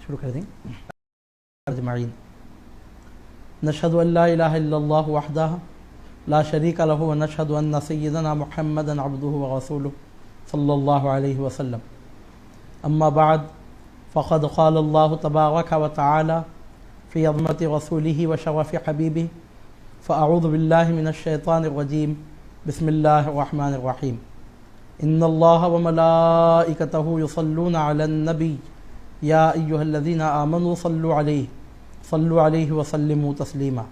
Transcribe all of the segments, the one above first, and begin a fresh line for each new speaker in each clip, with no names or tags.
شروع کر دیں اجمعین نشهد ان لا الہ الا اللہ وحدہ لا شریک لہ ونشهد ان سیدنا محمدا عبدہ ورسولہ صلی اللہ علیہ وسلم اما بعد فقد قال اللہ تبارک وتعالی فی عظمت رسولہ وشرف حبیبہ فاعوذ باللہ من الشیطان الرجیم بسم اللہ الرحمن الرحیم ان اللہ وملائکتہ یصلون علی النبی یا ایہا الذین آمنوا صلوا علیہ وسلموا تسلیما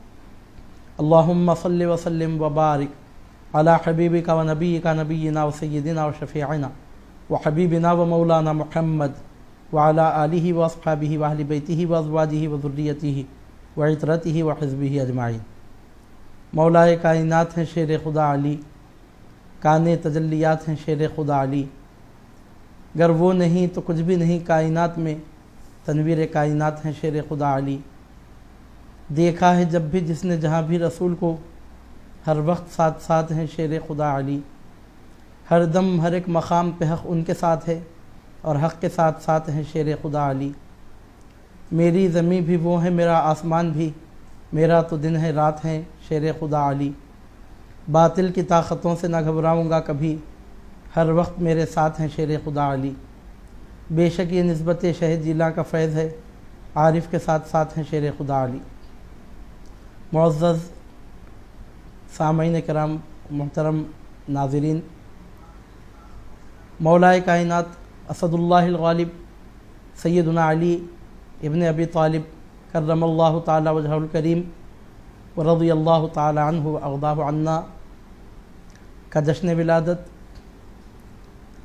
اللہم صل وسلم وبارک علی حبیبک ونبیک نبینا وسیدنا وشفیعنا وحبیبنا ومولانا محمد وعلی آلہ واصحابہ واہل بیتہ وازواجہ وذریتہ وعطرتہ وحزبہ اجمعین۔ مولائے کائنات ہیں شیر خدا علی، کانے تجلیات ہیں شیر خدا علی، گر وہ نہیں تو کچھ بھی نہیں کائنات میں، تنویر کائنات ہیں شیر خدا علی۔ دیکھا ہے جب بھی جس نے جہاں بھی رسول کو، ہر وقت ساتھ ساتھ ہیں شیر خدا علی۔ ہر دم ہر ایک مقام پہ حق ان کے ساتھ ہے اور حق کے ساتھ ساتھ ہیں شیر خدا علی۔ میری زمین بھی وہ ہے میرا آسمان بھی، میرا تو دن ہے رات ہیں شیر خدا علی۔ باطل کی طاقتوں سے نہ گھبراؤں گا کبھی، ہر وقت میرے ساتھ ہیں شیر خدا علی۔ بے شک یہ نسبت شہد جیلاں کا فیض ہے، عارف کے ساتھ ساتھ ہیں شیر خدا علی۔ معزز سامعین کرام، محترم ناظرین، مولائے کائنات اسد اللہ الغالب سیدنا علی ابن ابی طالب کرم اللہ تعالی وجہہ الکریم ورضی اللہ تعالی عنہ وارضاہ عنا کا جشن ولادت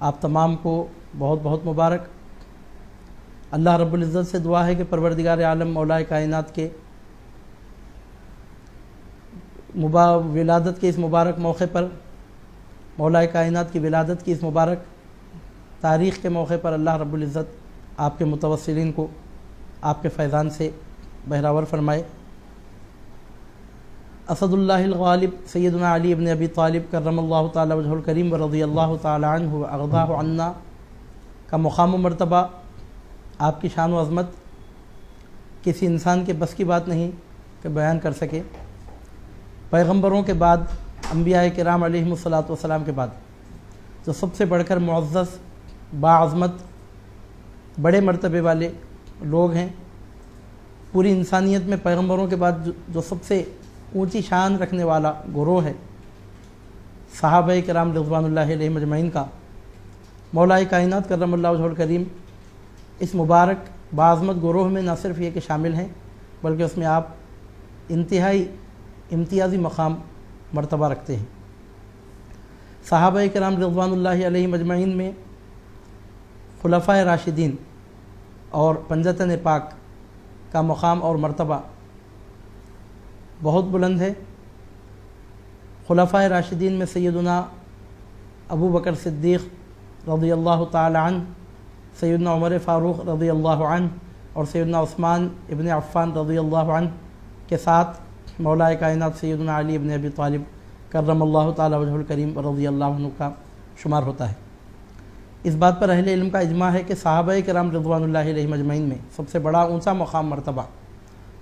آپ تمام کو بہت بہت مبارک۔ اللہ رب العزت سے دعا ہے کہ پروردگار عالم مولائے کائنات کے ولادت کے اس مبارک موقع پر، مولائے کائنات کی ولادت کی اس مبارک تاریخ کے موقع پر اللہ رب العزت آپ کے متوسلین کو آپ کے فیضان سے بہراور فرمائے۔ اسد اللہ الغالب سیدنا علی ابن ابی طالب کرم اللہ تعالی وجہہ الکریم ورضی اللہ تعالی عنہ وارضاہ عنا کا مقام و مرتبہ، آپ کی شان و عظمت کسی انسان کے بس کی بات نہیں کہ بیان کر سکے۔ پیغمبروں کے بعد، انبیاء کرام علیہم الصلاۃ والسلام کے بعد جو سب سے بڑھ کر معزز، باعظمت، بڑے مرتبے والے لوگ ہیں، پوری انسانیت میں پیغمبروں کے بعد جو سب سے اونچی شان رکھنے والا گروہ ہے، صحابہ کرام رضوان اللہ علیہم اجمعین کا، مولائے کائنات کرم اللہ وجہہ الکریم اس مبارک باعظمت گروہ میں نہ صرف یہ کہ شامل ہیں، بلکہ اس میں آپ انتہائی امتیازی مقام مرتبہ رکھتے ہیں۔ صحابہ کرام رضوان اللہ علیہم اجمعین میں خلفائے راشدین اور پنجتن پاک کا مقام اور مرتبہ بہت بلند ہے۔ خلفائے راشدین میں سیدنا ابو بکر صدیق رضی اللہ تعالی عنہ، سیدنا عمر فاروق رضی اللہ عنہ اور سیدنا عثمان ابن عفان رضی اللہ عنہ کے ساتھ مولائے کائنات سیدنا علی ابن ابی طالب کرم اللہ تعالی وجہہ الکریم رضی اللہ عنہ کا شمار ہوتا ہے۔ اس بات پر اہل علم کا اجماع ہے کہ صحابہ کرام رضوان اللہ علیہم اجمعین میں سب سے بڑا اونچا مقام مرتبہ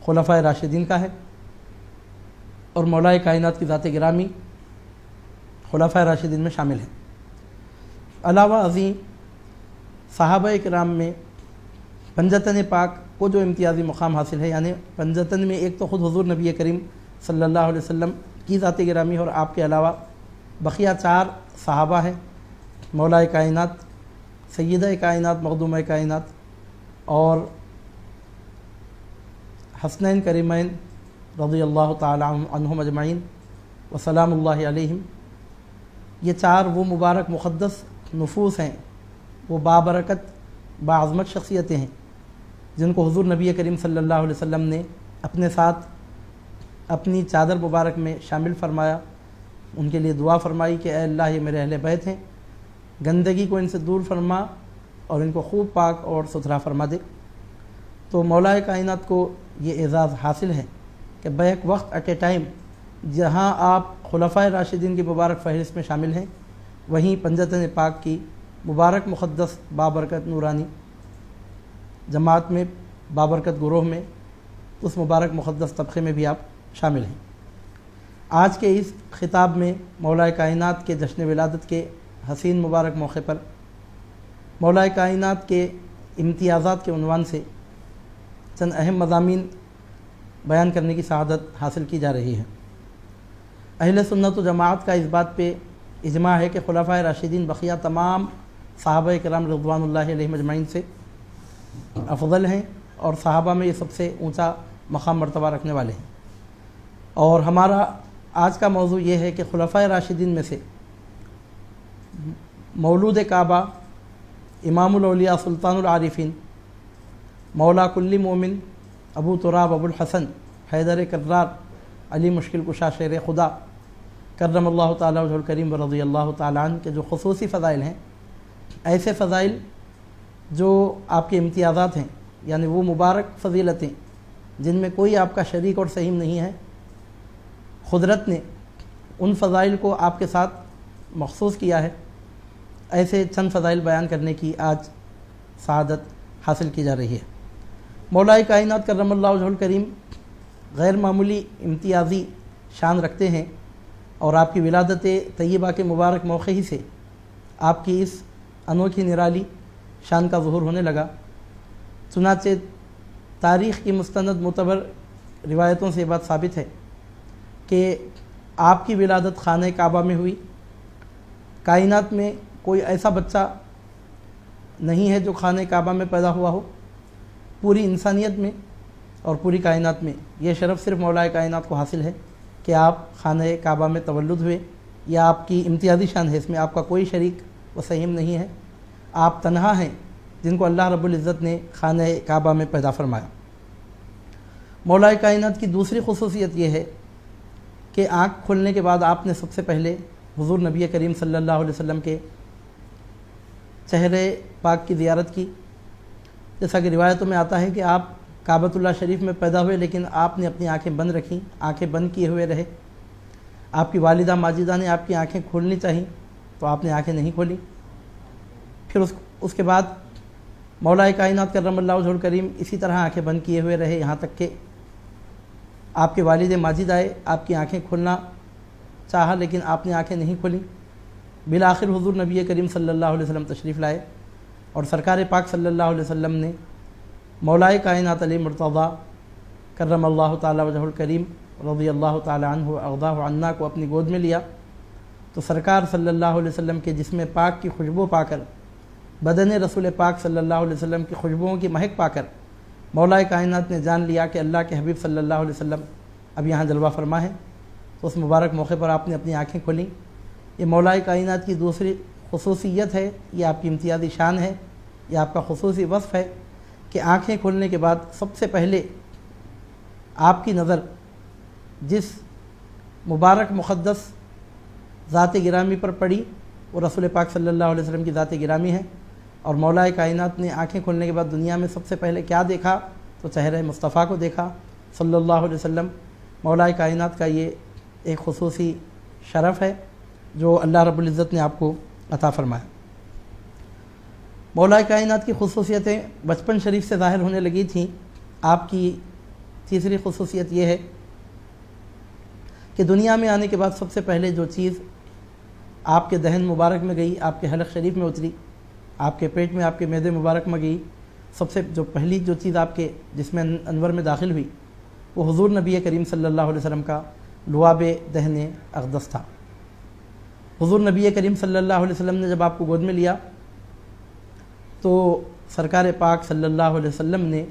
خلفائے راشدین کا ہے، اور مولائے کائنات کی ذات گرامی خلفائے راشدین میں شامل ہے۔ علاوہ ازیں صحابہ کرام میں پنجتن پاک کو جو امتیازی مقام حاصل ہے، یعنی پنجتن میں ایک تو خود حضور نبی کریم صلی اللہ علیہ وسلم کی ذات گرامی، اور آپ کے علاوہ بقیہ 4 صحابہ ہیں، مولائے کائنات، سیدہ کائنات، مخدومہ کائنات اور حسنین کریمین رضی اللہ تعالی عنہم اجمعین وسلام اللہ علیہم۔ یہ 4 وہ مبارک مقدس نفوس ہیں، وہ بابرکت باعظمت شخصیتیں ہیں، جن کو حضور نبی کریم صلی اللہ علیہ وسلم نے اپنے ساتھ اپنی چادر مبارک میں شامل فرمایا، ان کے لیے دعا فرمائی کہ اے اللہ یہ میرے اہل بیت ہیں، گندگی کو ان سے دور فرما اور ان کو خوب پاک اور ستھرا فرما دے۔ تو مولائے کائنات کو یہ اعزاز حاصل ہے کہ بیک وقت ایٹ اے ٹائم جہاں آپ خلفائے راشدین کی مبارک فہرست میں شامل ہیں، وہیں پنجتن پاک کی مبارک مقدس بابرکت نورانی جماعت میں بابرکت گروہ میں، اس مبارک مقدس طبقے میں بھی آپ شامل ہیں۔ آج کے اس خطاب میں مولا کائنات کے جشن ولادت کے حسین مبارک موقع پر مولا کائنات کے امتیازات کے عنوان سے چند اہم مضامین بیان کرنے کی سعادت حاصل کی جا رہی ہے۔ اہل سنت و جماعت کا اس بات پہ اجماع ہے کہ خلفائے راشدین بقیہ تمام صحابہ کرام رضوان اللہ علیہم اجمعین سے افضل ہیں اور صحابہ میں یہ سب سے اونچا مقام مرتبہ رکھنے والے ہیں۔ اور ہمارا آج کا موضوع یہ ہے کہ خلفائے راشدین میں سے مولود کعبہ، امام الاولیاء سلطان العارفین، مولا کلی مومن، ابو تراب ابو الحسن حیدر کرار علی مشکل کشا شیر خدا کرم اللہ تعالیٰ وجہ الکریم ورضی اللہ تعالیٰ عنہ کے جو خصوصی فضائل ہیں، ایسے فضائل جو آپ کے امتیازات ہیں، یعنی وہ مبارک فضیلتیں جن میں کوئی آپ کا شریک اور سہیم نہیں ہے، قدرت نے ان فضائل کو آپ کے ساتھ مخصوص کیا ہے۔ ایسے چند فضائل بیان کرنے کی آج سعادت حاصل کی جا رہی ہے۔ مولا کائنات کرم اللہ وجہ الکریم غیر معمولی امتیازی شان رکھتے ہیں، اور آپ کی ولادت طیبہ کے مبارک موقع ہی سے آپ کی اس انوکھی نرالی شان کا ظہور ہونے لگا۔ چنانچہ تاریخ کی مستند معتبر روایتوں سے یہ بات ثابت ہے کہ آپ کی ولادت خانہ کعبہ میں ہوئی۔ کائنات میں کوئی ایسا بچہ نہیں ہے جو خانہ کعبہ میں پیدا ہوا ہو، پوری انسانیت میں اور پوری کائنات میں یہ شرف صرف مولا کائنات کو حاصل ہے کہ آپ خانہ کعبہ میں تولد ہوئے۔ یہ آپ کی امتیازی شان ہے، اس میں آپ کا کوئی شریک و سہیم نہیں ہے، آپ تنہا ہیں جن کو اللہ رب العزت نے خانہ کعبہ میں پیدا فرمایا۔ مولا کائنات کی دوسری خصوصیت یہ ہے کہ آنکھ کھلنے کے بعد آپ نے سب سے پہلے حضور نبی کریم صلی اللہ علیہ وسلم کے چہرے پاک کی زیارت کی۔ جیسا کہ روایتوں میں آتا ہے کہ آپ کعبۃ اللہ شریف میں پیدا ہوئے، لیکن آپ نے اپنی آنکھیں بند رکھیں، آنکھیں بند کیے ہوئے رہے۔ آپ کی والدہ ماجدہ نے آپ کی آنکھیں کھولنی چاہییں تو آپ نے آنکھیں نہیں کھولیں۔ پھر اس کے بعد مولا کائنات کرم اللہ وجہ الکریم اسی طرح آنکھیں بند کیے ہوئے رہے، یہاں تک کہ آپ کے والد ماجد آئے، آپ کی آنکھیں کھولنا چاہا لیکن آپ نے آنکھیں نہیں کھولیں۔ بالآخر حضور نبی کریم صلی اللہ علیہ وسلم تشریف لائے اور سرکار پاک صلی اللہ علیہ وسلم نے مولا کائنات علی مرتضیٰ کرم اللہ تعالیٰ وجہ الکریم رضی اللہ تعالیٰ عنہ وارضاہ عنا کو اپنی گود میں لیا تو سرکار صلی اللہ علیہ وسلم کے جسم پاک کی خوشبو پا کر، بدن رسول پاک صلی اللہ علیہ وسلم کی خوشبوؤں کی مہک پا کر مولا کائنات نے جان لیا کہ اللہ کے حبیب صلی اللہ علیہ وسلم اب یہاں جلوہ فرما ہے۔ تو اس مبارک موقع پر آپ نے اپنی آنکھیں کھولیں۔ یہ مولا کائنات کی دوسری خصوصیت ہے، یہ آپ کی امتیازی شان ہے، یہ آپ کا خصوصی وصف ہے کہ آنکھیں کھولنے کے بعد سب سے پہلے آپ کی نظر جس مبارک مقدس ذات گرامی پر پڑی وہ رسول پاک صلی اللہ علیہ وسلم کی ذات گرامی ہے۔ اور مولا کائنات نے آنکھیں کھولنے کے بعد دنیا میں سب سے پہلے کیا دیکھا تو چہرہ مصطفیٰ کو دیکھا صلی اللہ علیہ وسلم۔ مولا کائنات کا یہ ایک خصوصی شرف ہے جو اللہ رب العزت نے آپ کو عطا فرمایا۔ مولا کائنات کی خصوصیتیں بچپن شریف سے ظاہر ہونے لگی تھیں۔ آپ کی تیسری خصوصیت یہ ہے کہ دنیا میں آنے کے بعد سب سے پہلے جو چیز آپ کے دہن مبارک میں گئی، آپ کے حلق شریف میں اتری، آپ کے پیٹ میں، آپ کے معدے مبارک میں گئی، سب سے جو پہلی جو چیز آپ کے جسم انور میں داخل ہوئی وہ حضور نبی کریم صلی اللہ علیہ وسلم کا لعاب دہن اقدس تھا۔ حضور نبی کریم صلی اللہ علیہ وسلم نے جب آپ کو گود میں لیا تو سرکار پاک صلی اللہ علیہ وسلم نے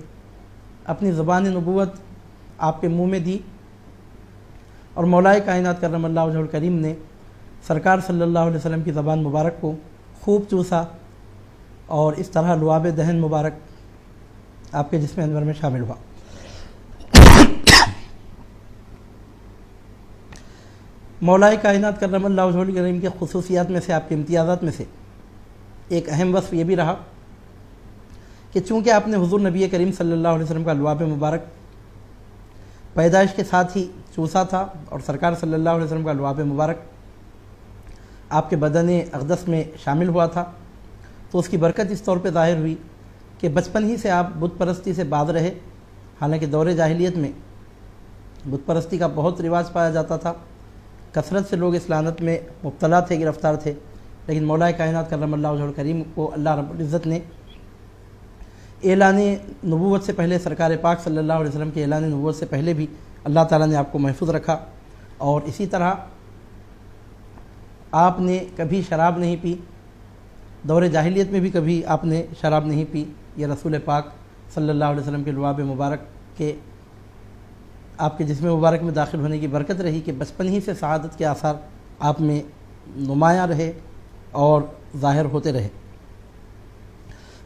اپنی زبان نبوت آپ کے منہ میں دی، اور مولا کائنات کرم اللہ وجہ الکریم نے سرکار صلی اللہ علیہ وسلم کی زبان مبارک کو خوب چوسا، اور اس طرح لعاب دہن مبارک آپ کے جسم انور میں شامل ہوا۔ مولا کائنات کرم اللہ وجہ الکریم کی خصوصیات میں سے، آپ کے امتیازات میں سے ایک اہم وصف یہ بھی رہا کہ چونکہ آپ نے حضور نبی کریم صلی اللہ علیہ وسلم کا لعاب مبارک پیدائش کے ساتھ ہی چوسا تھا، اور سرکار صلی اللہ علیہ وسلم کا لعاب مبارک آپ کے بدن اقدس میں شامل ہوا تھا، تو اس کی برکت اس طور پہ ظاہر ہوئی کہ بچپن ہی سے آپ بت پرستی سے باز رہے، حالانکہ دور جاہلیت میں بت پرستی کا بہت رواج پایا جاتا تھا، کثرت سے لوگ اس لعنت میں مبتلا تھے، گرفتار تھے، لیکن مولا کائنات کرم اللہ وجہہ الکریم کو اللہ رب العزت نے اعلان نبوت سے پہلے، سرکار پاک صلی اللہ علیہ وسلم کے اعلان نبوت سے پہلے بھی اللہ تعالیٰ نے آپ کو محفوظ رکھا، اور اسی طرح آپ نے کبھی شراب نہیں پی، دور جاہلیت میں بھی کبھی آپ نے شراب نہیں پی۔ یہ رسول پاک صلی اللہ علیہ وسلم کے لعاب مبارک کے آپ کے جسم مبارک میں داخل ہونے کی برکت رہی کہ بچپن ہی سے سعادت کے آثار آپ میں نمایاں رہے اور ظاہر ہوتے رہے۔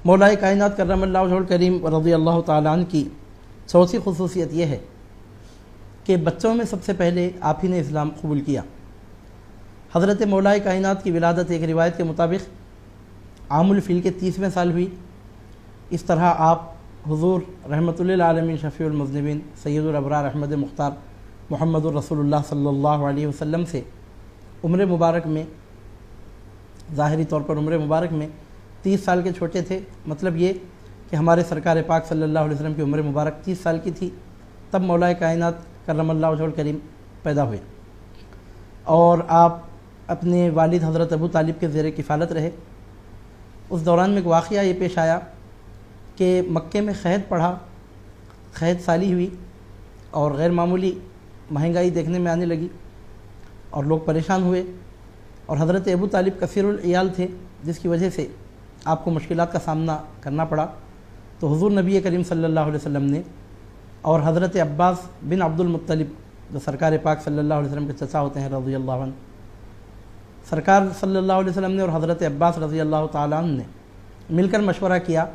مولا کائنات کرم اللہ وجہہ الکریم رضی اللہ تعالیٰ عنہ کی چوتھی خصوصیت یہ ہے کہ بچوں میں سب سے پہلے آپ ہی نے اسلام قبول کیا۔ حضرت مولا کائنات کی ولادت ایک روایت کے مطابق عام الفیل کے 30ویں سال ہوئی۔ اس طرح آپ حضور رحمۃ للعالمین شفیع المذنبین سید الابرار احمد مختار محمد الرسول اللہ صلی اللہ علیہ وسلم سے عمر مبارک میں، ظاہری طور پر عمر مبارک میں 30 سال کے چھوٹے تھے۔ مطلب یہ کہ ہمارے سرکار پاک صلی اللہ علیہ وسلم کی عمر مبارک 30 سال کی تھی تب مولا کائنات کرم اللہ وجہہ الکریم پیدا ہوئے، اور آپ اپنے والد حضرت ابو طالب کے زیر کفالت رہے۔ اس دوران میں ایک واقعہ یہ پیش آیا کہ مکے میں قحط پڑا، قحط سالی ہوئی اور غیر معمولی مہنگائی دیکھنے میں آنے لگی اور لوگ پریشان ہوئے، اور حضرت ابو طالب کثیر العیال تھے جس کی وجہ سے آپ کو مشکلات کا سامنا کرنا پڑا۔ تو حضور نبی کریم صلی اللہ علیہ وسلم نے اور حضرت عباس بن عبد المطلب جو سرکار پاک صلی اللہ علیہ وسلم کے چچا ہوتے ہیں رضی اللہ عنہ، سرکار صلی اللہ علیہ وسلم نے اور حضرت عباس رضی اللہ تعالیٰ عنہ نے مل کر مشورہ کیا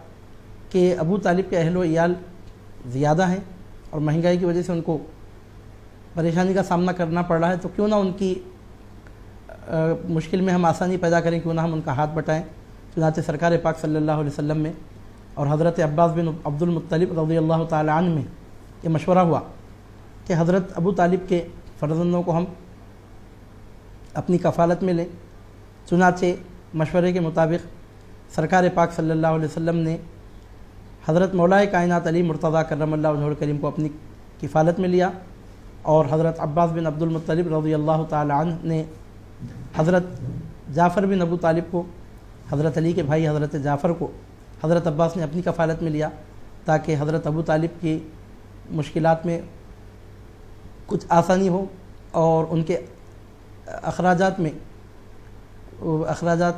کہ ابو طالب کے اہل و عیال زیادہ ہیں اور مہنگائی کی وجہ سے ان کو پریشانی کا سامنا کرنا پڑ رہا ہے، تو کیوں نہ ان کی مشکل میں ہم آسانی پیدا کریں، کیوں نہ ہم ان کا ہاتھ بٹائیں۔ چنانچہ سرکار پاک صلی اللہ علیہ وسلم میں اور حضرت عباس بن عبد المطلب رضی اللہ تعالیٰ عنہ میں یہ مشورہ ہوا کہ حضرت ابو طالب کے فرزندوں کو ہم اپنی کفالت میں لیں۔ چنانچہ مشورے کے مطابق سرکار پاک صلی اللہ علیہ وسلم نے حضرت مولا کائنات علی مرتضیٰ کرم اللہ وجہہ الکریم کو اپنی کفالت میں لیا، اور حضرت عباس بن عبد المطلب رضی اللہ تعالیٰ عنہ نے حضرت جعفر بن ابو طالب کو، حضرت علی کے بھائی حضرت جعفر کو حضرت عباس نے اپنی کفالت میں لیا تاکہ حضرت ابو طالب کی مشکلات میں کچھ آسانی ہو اور ان کے اخراجات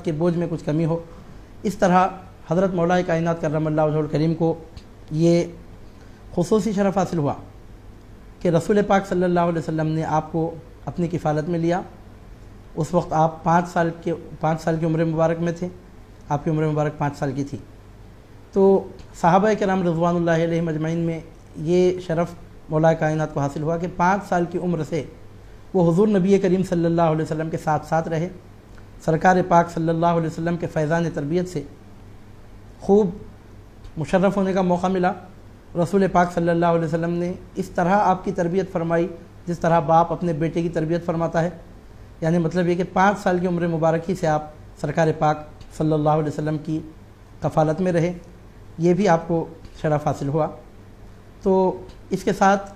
کے بوجھ میں کچھ کمی ہو۔ اس طرح حضرت مولا کائنات کرم اللہ وجہہ الکریم کو یہ خصوصی شرف حاصل ہوا کہ رسول پاک صلی اللہ علیہ وسلم نے آپ کو اپنی کفالت میں لیا۔ اس وقت آپ 5 سال کی عمر مبارک میں تھے، آپ کی عمر مبارک 5 سال کی تھی۔ تو صحابہ کرام رضوان اللہ علیہم اجمعین میں یہ شرف مولا کائنات کو حاصل ہوا کہ 5 سال کی عمر سے وہ حضور نبی کریم صلی اللہ علیہ وسلم کے ساتھ رہے۔ سرکار پاک صلی اللہ علیہ وسلم کے فیضان تربیت سے خوب مشرف ہونے کا موقع ملا۔ رسول پاک صلی اللہ علیہ وسلم نے اس طرح آپ کی تربیت فرمائی جس طرح باپ اپنے بیٹے کی تربیت فرماتا ہے، یعنی مطلب یہ کہ 5 سال کی عمر مبارک ہی سے آپ سرکار پاک صلی اللہ علیہ وسلم کی کفالت میں رہے، یہ بھی آپ کو شرف حاصل ہوا۔ تو اس کے ساتھ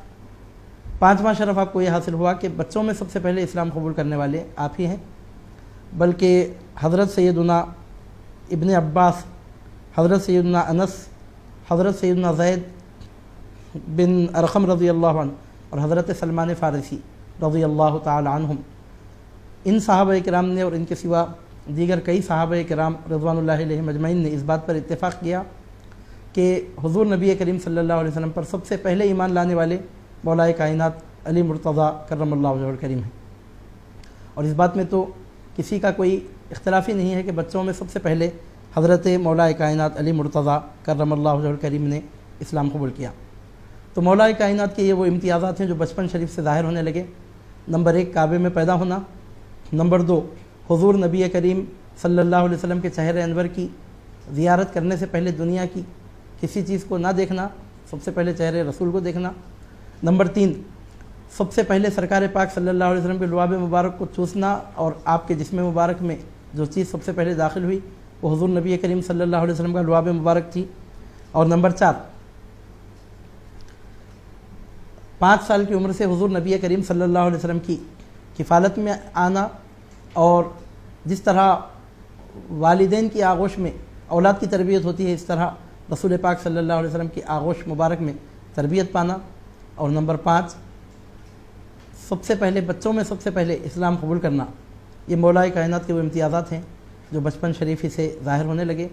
5واں شرف آپ کو یہ حاصل ہوا کہ بچوں میں سب سے پہلے اسلام قبول کرنے والے آپ ہی ہیں، بلکہ حضرت سیدنا ابن عباس، حضرت سیدنا انس، حضرت سیدنا زید بن ارقم رضی اللہ عنہ اور حضرت سلمان فارسی رضی اللہ تعالی عنہم، ان صحابہ کرام نے اور ان کے سوا دیگر کئی صحابہ کرام رضوان اللہ علیہم اجمعین نے اس بات پر اتفاق کیا کہ حضور نبی کریم صلی اللہ علیہ وسلم پر سب سے پہلے ایمان لانے والے مولا کائنات علی مرتضیٰ کرم اللہ وجہہ الکریم ہیں، اور اس بات میں تو کسی کا کوئی اختلاف ہی نہیں ہے کہ بچوں میں سب سے پہلے حضرت مولا کائنات علی مرتضیٰ کرم اللہ وجہہ الکریم نے اسلام قبول کیا۔ تو مولا کائنات کے یہ وہ امتیازات ہیں جو بچپن شریف سے ظاہر ہونے لگے۔ نمبر 1 کعبے میں پیدا ہونا، نمبر 2 حضور نبی کریم صلی اللہ علیہ وسلم کے چہرے انور کی زیارت کرنے سے پہلے دنیا کی کسی چیز کو نہ دیکھنا، سب سے پہلے چہرے رسول کو دیکھنا، نمبر 3 سب سے پہلے سرکار پاک صلی اللہ علیہ وسلم کے لعاب مبارک کو چوسنا، اور آپ کے جسم مبارک میں جو چیز سب سے پہلے داخل ہوئی وہ حضور نبی کریم صلی اللہ علیہ وسلم کا لعاب مبارک تھی۔ اور نمبر 4، 5 سال کی عمر سے حضور نبی کریم صلی اللہ علیہ وسلم کی کفالت میں آنا، اور جس طرح والدین کی آغوش میں اولاد کی تربیت ہوتی ہے، اس طرح رسول پاک صلی اللہ علیہ وسلم کی آغوش مبارک میں تربیت پانا، اور نمبر 5، سب سے پہلے بچوں میں سب سے پہلے اسلام قبول کرنا۔ یہ مولا کائنات کے وہ امتیازات ہیں جو بچپن شریفی سے ظاہر ہونے لگے،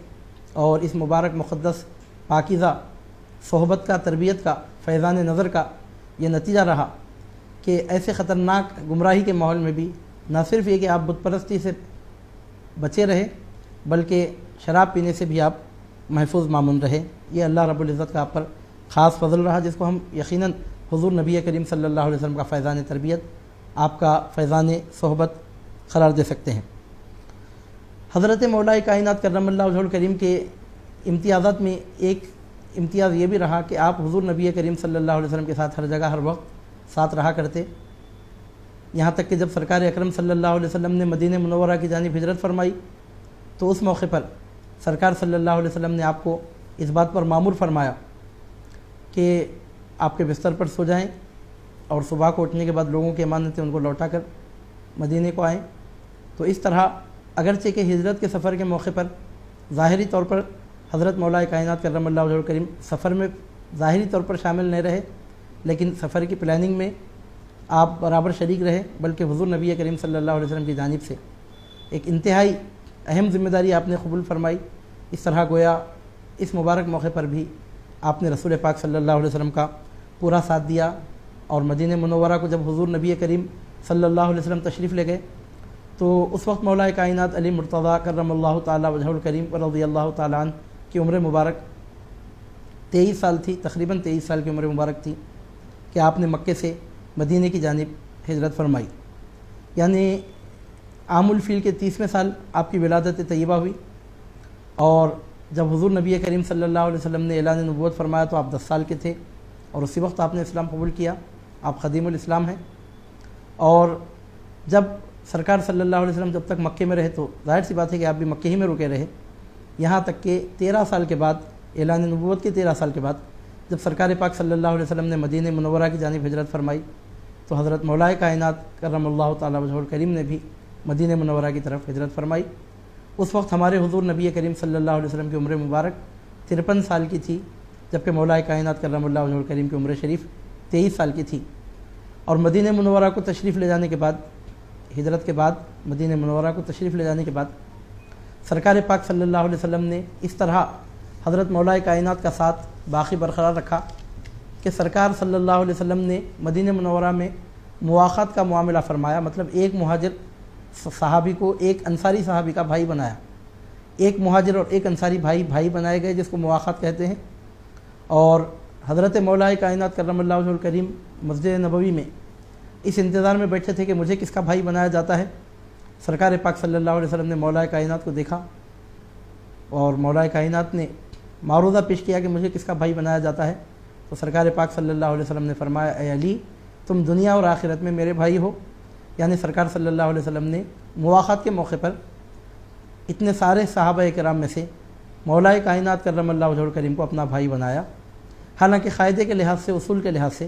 اور اس مبارک مقدس پاکیزہ صحبت کا، تربیت کا، فیضان نظر کا یہ نتیجہ رہا کہ ایسے خطرناک گمراہی کے ماحول میں بھی نہ صرف یہ کہ آپ بت پرستی سے بچے رہے، بلکہ شراب پینے سے بھی آپ محفوظ مامون رہے۔ یہ اللہ رب العزت کا آپ پر خاص فضل رہا، جس کو ہم یقیناً حضور نبی کریم صلی اللہ علیہ وسلم کا فیضان تربیت، آپ کا فیضان صحبت قرار دے سکتے ہیں۔ حضرت مولا کائنات کرم اللہ وجہہ الکریم کے امتیازات میں ایک امتیاز یہ بھی رہا کہ آپ حضور نبی کریم صلی اللہ علیہ وسلم کے ساتھ ہر جگہ ہر وقت ساتھ رہا کرتے، یہاں تک کہ جب سرکار اکرم صلی اللہ علیہ وسلم نے مدینہ منورہ کی جانب ہجرت فرمائی تو اس موقع پر سرکار صلی اللہ علیہ وسلم نے آپ کو اس بات پر مامور فرمایا کہ آپ کے بستر پر سو جائیں، اور صبح کو اٹھنے کے بعد لوگوں کی امانتیں ان کو لوٹا کر مدینے کو آئیں۔ تو اس طرح اگرچہ کہ ہجرت کے سفر کے موقع پر ظاہری طور پر حضرت مولا کائنات کرم اللہ وجہہ الکریم سفر میں ظاہری طور پر شامل نہیں رہے، لیکن سفر کی پلاننگ میں آپ برابر شریک رہے، بلکہ حضور نبی کریم صلی اللہ علیہ وسلم کی جانب سے ایک انتہائی اہم ذمہ داری آپ نے قبول فرمائی۔ اس طرح گویا اس مبارک موقع پر بھی آپ نے رسول پاک صلی اللہ علیہ وسلم کا پورا ساتھ دیا، اور مدینہ منورہ کو جب حضور نبی کریم صلی اللہ علیہ وسلم تشریف لے گئے تو اس وقت مولا کائنات علی مرتضیٰ کرم اللہ تعالی وجہہ الکریم رضی اللہ تعالیٰ عنہ کی عمر مبارک 23 سال تھی، تقریباً 23 سال کی عمر مبارک تھی کہ آپ نے مکے سے مدینہ کی جانب ہجرت فرمائی۔ یعنی عام الفیل کے 30ویں سال آپ کی ولادت طیبہ ہوئی، اور جب حضور نبی کریم صلی اللہ علیہ وسلم نے اعلان نبوت فرمایا تو آپ 10 سال کے تھے، اور اسی وقت آپ نے اسلام قبول کیا، آپ خدیم الاسلام ہیں۔ اور جب سرکار صلی اللہ علیہ وسلم جب تک مکے میں رہے تو ظاہر سی بات ہے کہ آپ بھی مکے ہی میں رکے رہے، یہاں تک کہ 13 سال کے بعد، اعلان نبوت کے 13 سال کے بعد جب سرکار پاک صلی اللہ علیہ وسلم نے مدینہ منورہ کی جانب ہجرت فرمائی تو حضرت مولا کائنات کرم اللہ تعالی وجہہ الکریم نے بھی مدینہ منورہ کی طرف ہجرت فرمائی۔ اس وقت ہمارے حضور نبی کریم صلی اللہ علیہ وسلم کی عمر مبارک 53 سال کی تھی، جبکہ مولا کائنات کرم اللہ وجہہ الکریم کی عمر شریف 23 سال کی تھی۔ اور مدینہ منورہ کو تشریف لے جانے کے بعد، ہجرت کے بعد مدینہ منورہ کو تشریف لے جانے کے بعد سرکار پاک صلی اللہ علیہ وسلم نے اس طرح حضرت مولا کائنات کا ساتھ باقی برقرار رکھا کہ سرکار صلی اللہ علیہ وسلم نے مدینہ منورہ میں مواخات کا معاملہ فرمایا، مطلب ایک مہاجر صحابی کو ایک انصاری صحابی کا بھائی بنایا، ایک مہاجر اور ایک انصاری بھائی بنائے گئے، جس کو مواخات کہتے ہیں۔ اور حضرت مولا کائنات کرم اللہ وجہہ الکریم مسجد نبوی میں اس انتظار میں بیٹھے تھے کہ مجھے کس کا بھائی بنایا جاتا ہے۔ سرکار پاک صلی اللہ علیہ وسلم نے مولا کائنات کو دیکھا، اور مولا کائنات نے معروضہ پیش کیا کہ مجھے کس کا بھائی بنایا جاتا ہے، تو سرکار پاک صلی اللہ علیہ وسلم نے فرمایا، اے علی، تم دنیا اور آخرت میں میرے بھائی ہو۔ یعنی سرکار صلی اللہ علیہ وسلم نے مواخات کے موقع پر اتنے سارے صحابہ کرام میں سے مولا کائنات کرم اللہ وجہہ الکریم کو اپنا بھائی بنایا۔ حالانکہ قاعدے کے لحاظ سے، اصول کے لحاظ سے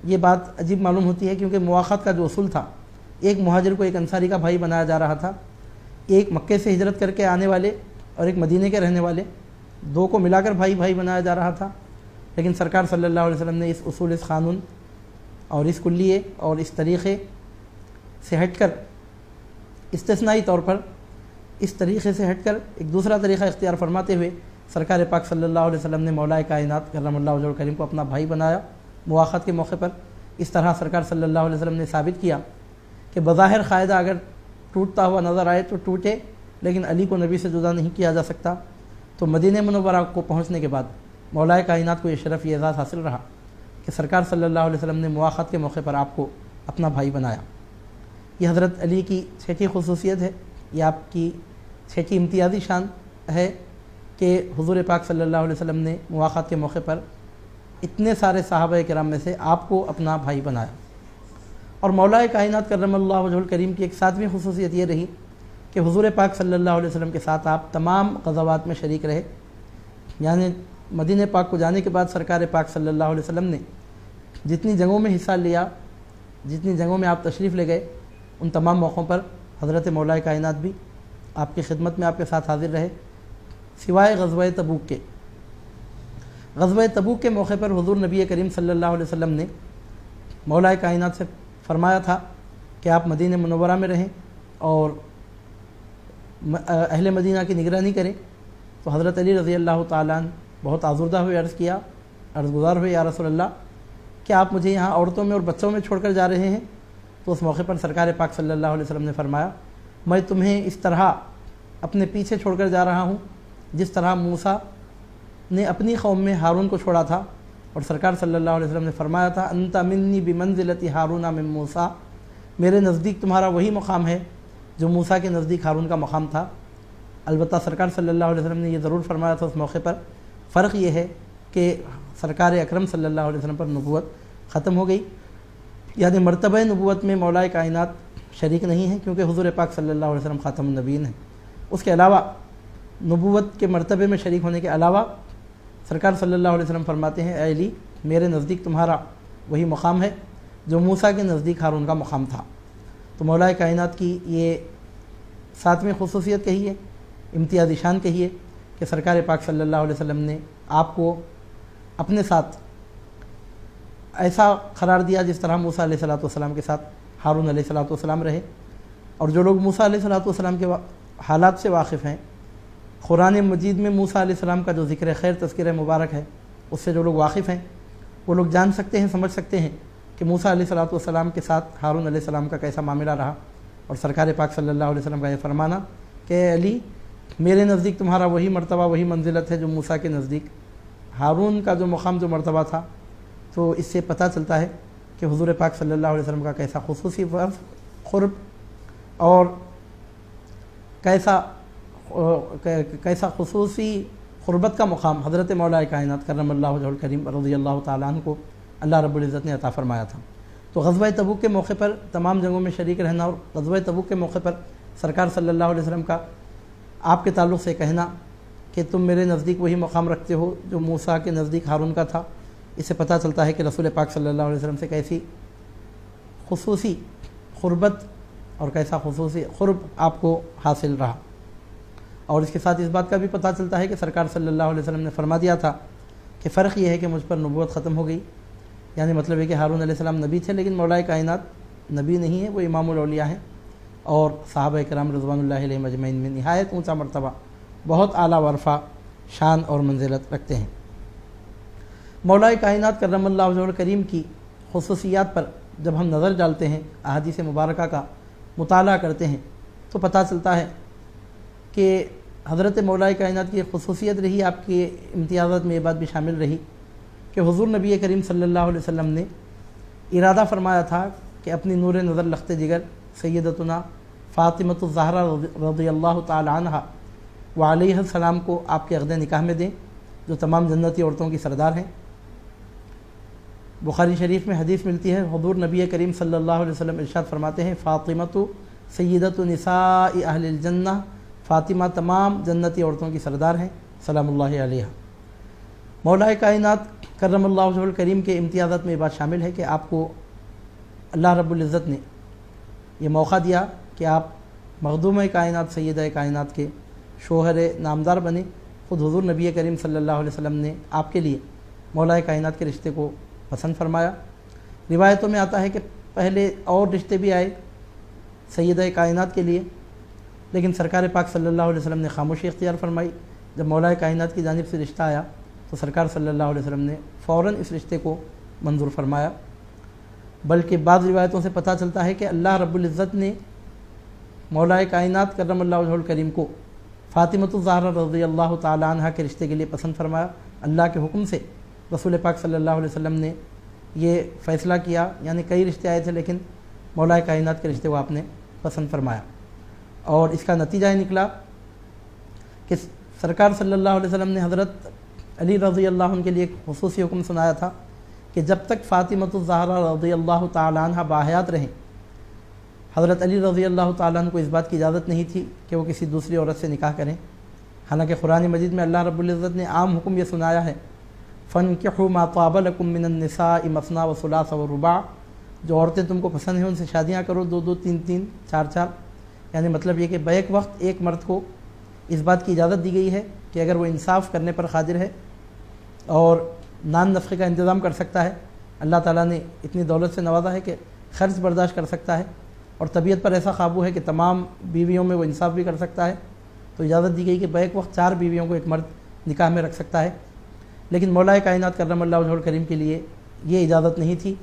یہ بات عجیب معلوم ہوتی ہے، کیونکہ مواخات کا جو اصول تھا، ایک مہاجر کو ایک انصاری کا بھائی بنایا جا رہا تھا، ایک مکے سے ہجرت کر کے آنے والے اور ایک مدینے کے رہنے والے، دو کو ملا کر بھائی بنایا جا رہا تھا۔ لیکن سرکار صلی اللہ علیہ وسلم نے اس اصول، اس قانون اور اس کلیے اور اس طریقے سے ہٹ کر، استثنائی طور پر اس طریقے سے ہٹ کر ایک دوسرا طریقہ اختیار فرماتے ہوئے سرکار پاک صلی اللہ علیہ وسلم نے مولا کائنات کرم اللہ وجہہ الکریم کو اپنا بھائی بنایا مواخات کے موقع پر۔ اس طرح سرکار صلی اللہ علیہ وسلم نے ثابت کیا کہ بظاہر قاعدہ اگر ٹوٹتا ہوا نظر آئے تو ٹوٹے، لیکن علی کو نبی سے جدا نہیں کیا جا سکتا۔ تو مدینہ منورہ کو پہنچنے کے بعد مولا کائنات کو یہ شرف، یہ اعزاز حاصل رہا کہ سرکار صلی اللہ علیہ وسلم نے مواخات کے موقع پر آپ کو اپنا بھائی بنایا۔ یہ حضرت علی کی چھٹی خصوصیت ہے، یہ آپ کی چھٹی امتیازی شان ہے کہ حضور پاک صلی اللہ علیہ وسلم نے مواخات کے موقع پر اتنے سارے صحابہ کرام میں سے آپ کو اپنا بھائی بنایا۔ اور مولا کائنات کرم اللہ وجہہ الکریم کی ایک 7ویں خصوصیت یہ رہی کہ حضور پاک صلی اللہ علیہ وسلم کے ساتھ آپ تمام غزوات میں شریک رہے، یعنی مدینہ پاک کو جانے کے بعد سرکار پاک صلی اللہ علیہ وسلم نے جتنی جنگوں میں حصہ لیا، جتنی جنگوں میں آپ تشریف لے گئے، ان تمام موقعوں پر حضرت مولا کائنات بھی آپ کی خدمت میں آپ کے ساتھ حاضر رہے، سوائے غزوہ تبوک کے۔ غزوہ تبوک کے موقع پر حضور نبی کریم صلی اللہ علیہ وسلم نے مولا کائنات سے فرمایا تھا کہ آپ مدینہ منورہ میں رہیں اور اہل مدینہ کی نگرانی کریں۔ تو حضرت علی رضی اللہ تعالیٰ عنہ بہت آزردہ ہوئے عرض گزار ہوئے، یا رسول اللہ کیا آپ مجھے یہاں عورتوں میں اور بچوں میں چھوڑ کر جا رہے ہیں؟ تو اس موقع پر سرکار پاک صلی اللہ علیہ وسلم نے فرمایا میں تمہیں اس طرح اپنے پیچھے چھوڑ کر جا رہا ہوں جس طرح موسیٰ نے اپنی قوم میں ہارون کو چھوڑا تھا، اور سرکار صلی اللہ علیہ وسلم نے فرمایا تھا انت منی بمنزلت ہارون من موسیٰ، میرے نزدیک تمہارا وہی مقام ہے جو موسیٰ کے نزدیک ہارون کا مقام تھا۔ البتہ سرکار صلی اللہ علیہ وسلم نے یہ ضرور فرمایا تھا اس موقع پر، فرق یہ ہے کہ سرکار اکرم صلی اللہ علیہ وسلم پر نبوت ختم ہو گئی، یعنی مرتبہ نبوت میں مولا کائنات شریک نہیں ہے کیونکہ حضور پاک صلی اللہ علیہ وسلم خاتم النبیین ہیں۔ اس کے علاوہ نبوت کے مرتبے میں شریک ہونے کے علاوہ سرکار صلی اللہ علیہ وسلم فرماتے ہیں اے علی میرے نزدیک تمہارا وہی مقام ہے جو موسیٰ کے نزدیک ہارون کا مقام تھا۔ تو مولا کائنات کی یہ ساتویں خصوصیت کہی ہے، امتیازی شان کہی ہے کہ سرکار پاک صلی اللہ علیہ وسلم نے آپ کو اپنے ساتھ ایسا قرار دیا جس طرح موسیٰ علیہ السلام کے ساتھ ہارون علیہ السلام رہے۔ اور جو لوگ موسیٰ علیہ السلام کے حالات سے واقف ہیں، قرآن مجید میں موسیٰ علیہ السلام کا جو ذکر خیر تذکرہ مبارک ہے اس سے جو لوگ واقف ہیں وہ لوگ جان سکتے ہیں، سمجھ سکتے ہیں کہ موسیٰ علیہ السلام کے ساتھ ہارون علیہ السلام کا کیسا معاملہ رہا، اور سرکار پاک صلی اللہ علیہ وسلم کا یہ فرمانا کہ اے علی میرے نزدیک تمہارا وہی مرتبہ وہی منزلت ہے جو موسیٰ کے نزدیک ہارون کا جو مقام جو مرتبہ تھا۔ تو اس سے پتہ چلتا ہے کہ حضور پاک صلی اللہ علیہ وسلم کا کیسا خصوصی قرب اور کیسا خصوصی قربت کا مقام حضرت مولا کائنات کرم اللہ وجہہ الکریم رضی اللہ تعالیٰ عنہ کو اللہ رب العزت نے عطا فرمایا تھا۔ تو غزوہ تبوک کے موقع پر تمام جنگوں میں شریک رہنا، اور غزوہ تبوک کے موقع پر سرکار صلی اللہ علیہ وسلم کا آپ کے تعلق سے کہنا کہ تم میرے نزدیک وہی مقام رکھتے ہو جو موسیٰ کے نزدیک ہارون کا تھا، اس سے پتہ چلتا ہے کہ رسول پاک صلی اللہ علیہ وسلم سے کیسی خصوصی قربت اور کیسا خصوصی قرب آپ کو حاصل رہا۔ اور اس کے ساتھ اس بات کا بھی پتہ چلتا ہے کہ سرکار صلی اللہ علیہ وسلم نے فرما دیا تھا کہ فرق یہ ہے کہ مجھ پر نبوت ختم ہو گئی، یعنی مطلب ہے کہ ہارون علیہ السلام نبی تھے لیکن مولا کائنات نبی نہیں ہے، وہ امام الاولیاء ہیں، اور صحابہ کرام رضوان اللہ علیہم اجمعین میں نہایت اونچا مرتبہ، بہت اعلیٰ ورفع شان اور منزلت رکھتے ہیں۔ مولا کائنات کرم اللہ وجہہ الکریم کی خصوصیات پر جب ہم نظر ڈالتے ہیں، احادیث مبارکہ کا مطالعہ کرتے ہیں تو پتہ چلتا ہے کہ حضرت مولا کائنات کی خصوصیت رہی، آپ کے امتیازات میں یہ بات بھی شامل رہی کہ حضور نبی کریم صلی اللہ علیہ وسلم نے ارادہ فرمایا تھا کہ اپنی نور نظر لخت جگر سیدتنا فاطمۃ الزہرا رضی اللہ تعالی عنہ وعلیہ السلام کو آپ کے عقد نکاح میں دیں، جو تمام جنتی عورتوں کی سردار ہیں۔ بخاری شریف میں حدیث ملتی ہے، حضور نبی کریم صلی اللہ علیہ وسلم ارشاد فرماتے ہیں فاطمۃ سیدۃ نساء اہل الجنہ، فاطمہ تمام جنتی عورتوں کی سردار ہیں سلام اللہ علیہ۔ مولا کائنات کرم اللہ وجہہ الکریم کے امتیازات میں یہ بات شامل ہے کہ آپ کو اللہ رب العزت نے یہ موقع دیا کہ آپ مخدوم کائنات سیدہ کائنات کے شوہر نامدار بنے۔ خود حضور نبی کریم صلی اللہ علیہ وسلم نے آپ کے لیے مولا کائنات کے رشتے کو پسند فرمایا۔ روایتوں میں آتا ہے کہ پہلے اور رشتے بھی آئے سیدہ کائنات کے لیے، لیکن سرکار پاک صلی اللہ علیہ وسلم نے خاموشی اختیار فرمائی۔ جب مولا کائنات کی جانب سے رشتہ آیا تو سرکار صلی اللہ علیہ وسلم نے فوراً اس رشتے کو منظور فرمایا، بلکہ بعض روایتوں سے پتہ چلتا ہے کہ اللہ رب العزت نے مولا کائنات کرم اللہ وجہہ الکریم کو فاطمۃ الزہرا رضی اللہ تعالی عنہ کے رشتے کے لیے پسند فرمایا۔ اللہ کے حکم سے رسول پاک صلی اللہ علیہ وسلم نے یہ فیصلہ کیا، یعنی کئی رشتے آئے تھے لیکن مولا کائنات کے رشتے کو آپ نے پسند فرمایا، اور اس کا نتیجہ یہ نکلا کہ سرکار صلی اللہ علیہ وسلم نے حضرت علی رضی اللہ عنہ کے لیے ایک خصوصی حکم سنایا تھا کہ جب تک فاطمۃ الزہرا رضی اللہ تعالی عنہ باحیات رہیں، حضرت علی رضی اللہ تعالیٰ عنہ کو اس بات کی اجازت نہیں تھی کہ وہ کسی دوسری عورت سے نکاح کریں، حالانکہ قرآن مجید میں اللہ رب العزت نے عام حکم یہ سنایا ہے، فَانْكِحُوا مَا طَابَ لَكُم مِّنَ النِّسَاءِ مَثْنَىٰ وَثُلَاثَ وَرُبَاعَ، جو عورتیں تم کو پسند ہیں ان سے شادیاں کرو، 2 3 3 4 4، یعنی مطلب یہ کہ بیک وقت ایک مرد کو اس بات کی اجازت دی گئی ہے کہ اگر وہ انصاف کرنے پر قادر ہے اور نان نفقے کا انتظام کر سکتا ہے، اللہ تعالیٰ نے اتنی دولت سے نوازا ہے کہ خرچ برداشت کر سکتا ہے اور طبیعت پر ایسا قابو ہے کہ تمام بیویوں میں وہ انصاف بھی کر سکتا ہے، تو اجازت دی گئی کہ بیک وقت 4 بیویوں کو ایک مرد نکاح میں رکھ سکتا ہے۔ لیکن مولا کائنات کرم اللہ وجہہ الکریم کے لیے یہ اجازت نہیں تھی۔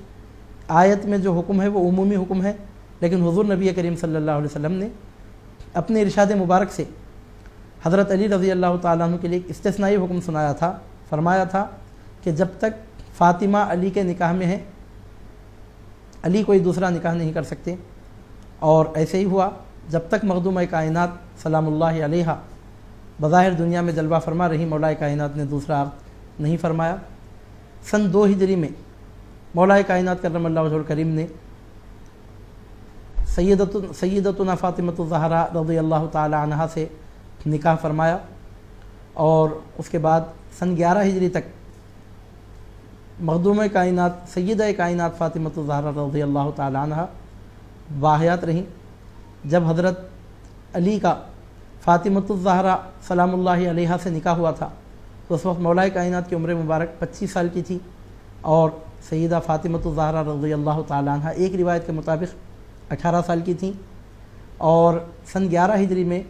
آیت میں جو حکم ہے وہ عمومی حکم ہے، لیکن حضور نبی کریم صلی اللہ علیہ وسلم نے اپنے ارشاد مبارک سے حضرت علی رضی اللہ تعالیٰ عنہ کے لیے ایک استثنائی حکم سنایا تھا، فرمایا تھا کہ جب تک فاطمہ علی کے نکاح میں ہے، علی کوئی دوسرا نکاح نہیں کر سکتے۔ اور ایسے ہی ہوا، جب تک مخدومہ کائنات سلام اللہ علیہا بظاہر دنیا میں جلوہ فرما رہی، مولا کائنات نے دوسرا عقد نہیں فرمایا۔ سن 2 ہجری میں مولا کائنات کرم اللہ وجہہ الکریم نے سیدتنا فاطمۃ الزہرا رضی اللہ تعالی عنہا سے نکاح فرمایا، اور اس کے بعد سن 11 ہجری تک مخدومہ کائنات سیدہ کائنات فاطمۃ الزہرا رضی اللہ تعالی عنہا باحیات رہیں۔ جب حضرت علی کا فاطمۃ الزہرا سلام اللہ علیہا سے نکاح ہوا تھا تو اس وقت مولا کائنات کی عمر مبارک 25 سال کی تھی، اور سیدہ فاطمۃ الزہرا رضی اللہ تعالی عنہا ایک روایت کے مطابق 18 سال کی تھیں۔ اور سن 11 ہجری میں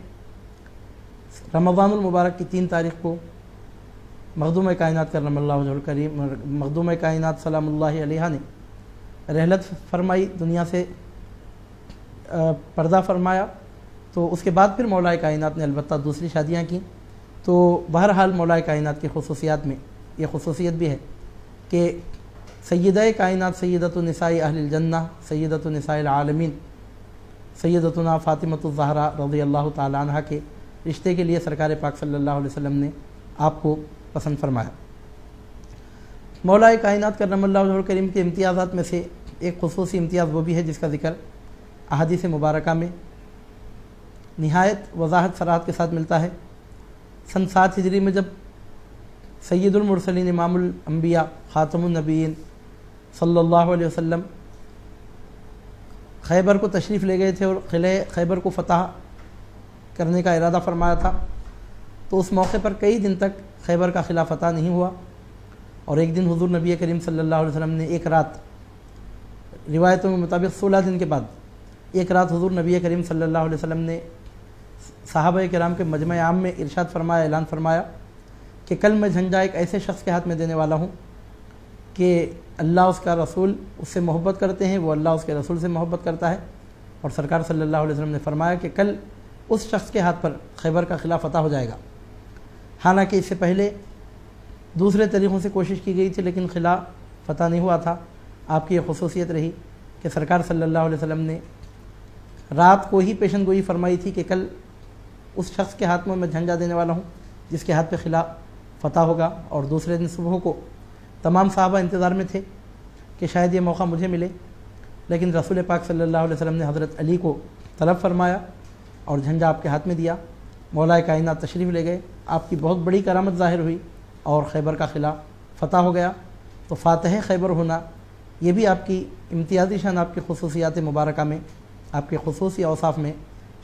رمضان المبارک کی 3 تاریخ کو مخدومہ کائنات کرم اللہ وجہہ الکریم مخدومہ کائنات سلام اللہ علیہا نے رحلت فرمائی، دنیا سے پردہ فرمایا۔ تو اس کے بعد پھر مولا کائنات نے البتہ دوسری شادیاں کیں۔ تو بہرحال مولا کائنات کی خصوصیات میں یہ خصوصیت بھی ہے کہ سیدہ کائنات سیدۃ النساء اہل الجنہ سیدۃ النساء العالمین سیدتنا فاطمۃ الزہرا رضی اللہ تعالی عنہا کے رشتے کے لیے سرکار پاک صلی اللہ علیہ وسلم نے آپ کو پسند فرمایا۔ مولا کائنات کرم اللہ وجہہ الکریم کے امتیازات میں سے ایک خصوصی امتیاز وہ بھی ہے جس کا ذکر احادیث مبارکہ میں نہایت وضاحت صراحت کے ساتھ ملتا ہے۔ سن 7 ہجری میں جب سید المرسلین امام الانبیاء خاتم النبیین صلی اللہ علیہ وسلم خیبر کو تشریف لے گئے تھے اور قلعہ خیبر کو فتح کرنے کا ارادہ فرمایا تھا، تو اس موقع پر کئی دن تک خیبر کا قلعہ فتح نہیں ہوا، اور ایک دن حضور نبی کریم صلی اللہ علیہ وسلم نے ایک رات، روایتوں کے مطابق 16 دن کے بعد ایک رات حضور نبی کریم صلی اللہ علیہ وسلم نے صحابہ کرام کے مجمع عام میں ارشاد فرمایا، اعلان فرمایا کہ کل میں جھنڈا ایک ایسے شخص کے ہاتھ میں دینے والا ہوں کہ اللہ اس کا رسول اس سے محبت کرتے ہیں، وہ اللہ اس کے رسول سے محبت کرتا ہے۔ اور سرکار صلی اللہ علیہ وسلم نے فرمایا کہ کل اس شخص کے ہاتھ پر خیبر کا قلعہ فتح ہو جائے گا۔ حالانکہ اس سے پہلے دوسرے طریقوں سے کوشش کی گئی تھی لیکن قلعہ فتح نہیں ہوا تھا۔ آپ کی یہ خصوصیت رہی کہ سرکار صلی اللہ علیہ وسلم نے رات کو ہی پیشن گوئی فرمائی تھی کہ کل اس شخص کے ہاتھ میں میں جھنڈا دینے والا ہوں جس کے ہاتھ پہ قلعہ فتح ہوگا، اور دوسرے دن صبح کو تمام صحابہ انتظار میں تھے کہ شاید یہ موقع مجھے ملے، لیکن رسول پاک صلی اللہ علیہ وسلم نے حضرت علی کو طلب فرمایا اور جھنڈا آپ کے ہاتھ میں دیا۔ مولا کائنات تشریف لے گئے، آپ کی بہت بڑی کرامت ظاہر ہوئی اور خیبر کا قلعہ فتح ہو گیا۔ تو فاتح خیبر ہونا یہ بھی آپ کی امتیازی شان، آپ کی خصوصیات مبارکہ میں، آپ کے خصوصی اوصاف میں